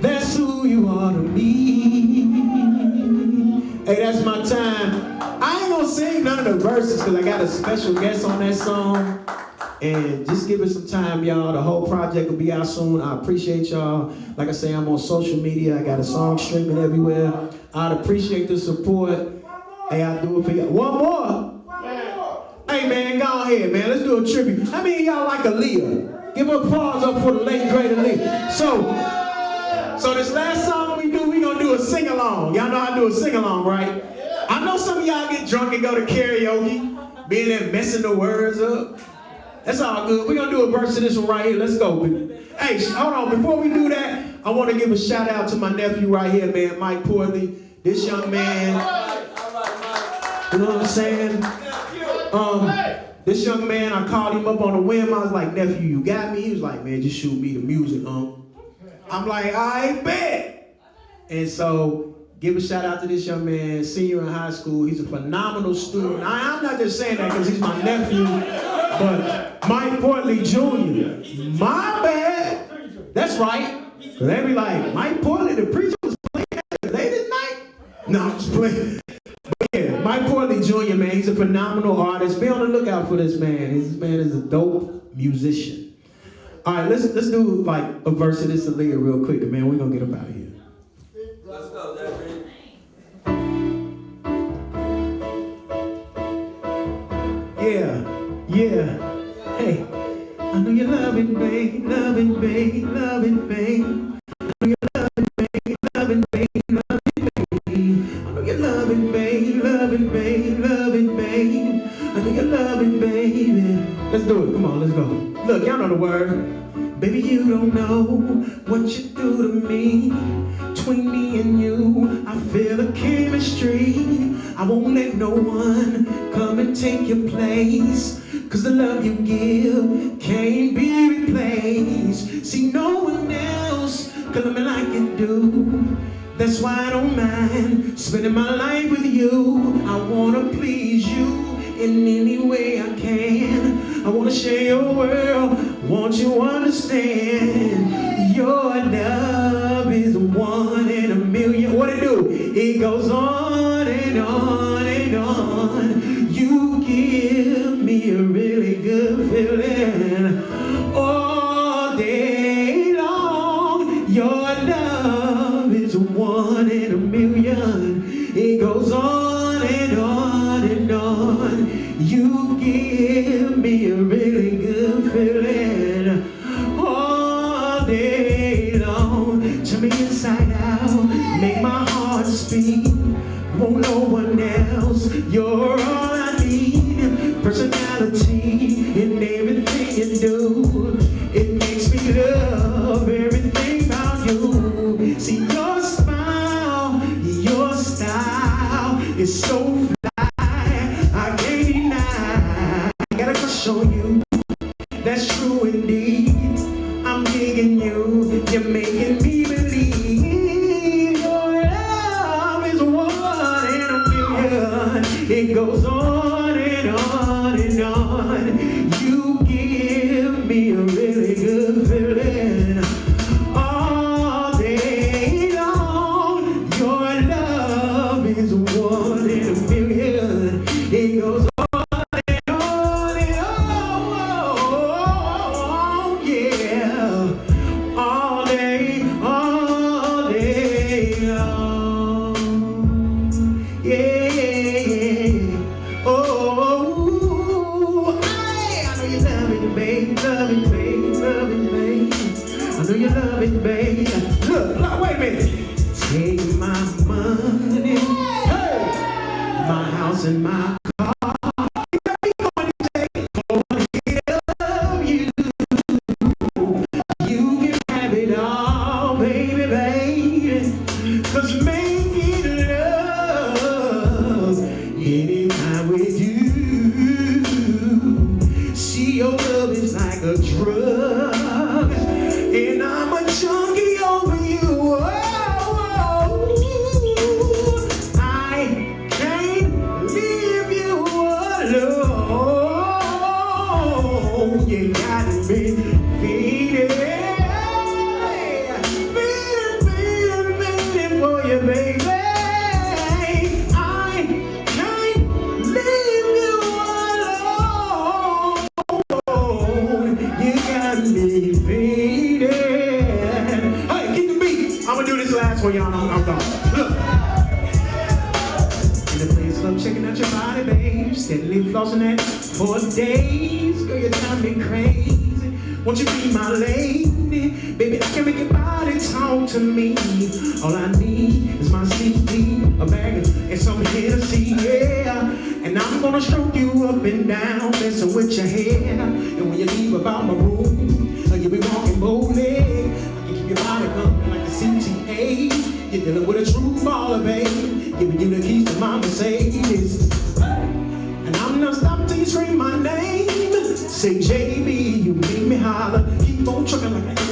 G: That's who you are to me. Hey, that's my time. I ain't gonna sing none of the verses because I got a special guest on that song. And just give it some time, y'all. The whole project will be out soon. I appreciate y'all. Like I say, I'm on social media. I got a song streaming everywhere. I'd appreciate the support. Hey, I'll do it for y'all. One more. Hey, man, go ahead, man. Let's do a tribute. How many of y'all like Alijah? Give a applause up for the late, great Alijah. So this last song we gonna do a sing-along. Y'all know how to do a sing-along, right? I know some of y'all get drunk and go to karaoke. Being there messing the words up. That's all good. We're going to do a verse of this one right here. Let's go, baby. Hey, hold on. Before we do that, I want to give a shout out to my nephew right here, man, Mike Portley. This young man, you know what I'm saying? This young man, I called him up on a whim. I was like, nephew, you got me? He was like, man, just shoot me the music, I'm like, I bet. And so, give a shout out to this young man, senior in high school. He's a phenomenal student. I'm not just saying that because he's my nephew, but Mike Portley Jr. My bad. That's right. Because they be like, Mike Portley, the preacher was playing that late at night? No, I'm just playing. But yeah, Mike Portley Jr., man, he's a phenomenal artist. Be on the lookout for this man. This man is a dope musician. All right, let's do like a verse of this Alijah real quick, and man, we're going to get up out of here.
C: Let's go, Jabrelle.
G: Yeah. Hey, I know you love it, babe, love it, babe, love it, babe. I know you love it, babe, love it, babe, love it, babe. I know you love it, babe, love it, babe, love it, babe. I know you love it, baby. Let's do it. Come on, let's go. Look, y'all know the word. Baby, you don't know what you do to me. Between me and you, I feel a chemistry. I won't let no one come and take your place. Cause the love you give can't be replaced. See, no one else can love me like you do. That's why I don't mind spending my life with you. I wanna please you in any way I can. I wanna share your world. Won't you understand? Your love is one in a million. What it do? It goes on and on and on. You give me a really good feeling all day long. Your love is one in a million. It goes on and on and on. You give me a really good feeling all day long. Turn me inside out, make my heart speak. Won't no one else. You're all I need. Personality in everything you do. It makes me love everything about you. See, your smile, your style is so fly. I can't deny. I got a crush on you. That's true indeed. I'm digging you. You're making me believe your love is one in a million. It goes on and on and on. You give me a really good feeling all day long. Your love is one in a million. It goes on and on and on, yeah. All day long. Yeah. Oh, I know you love it, babe, love it, babe, love it, babe. I know you love it, babe. Look, wait a minute. Take my money, hey, my house and my car. You can have it all, baby, baby. Cause making love anytime with you. See, your love is like a drug, and I'm a junkie over you. I can't leave you alone. You got me feeding for you, baby. I can't leave you alone. You got me feeding. Hey, keep the beat. I'm gonna do this last one, y'all. I'm gone. Look. In the place of checking out your body, babe. Steadily flossing that for days. Girl, you drive me crazy. Won't you be my lady? Baby, I can make your body talk to me. All I need is my CD, a bag, and some Hennessy, yeah. And
I: And I'm gonna stroke you up and down, messing with your head. And when you leave about my room, you'll be walking boldly. I can keep your body pumping like the CTA. You're dealing with a true baller, babe. Giving you the keys to my Mercedes. And I'm not stopping till you scream my name. Say, JB, you make me holler. Keep on trucking like an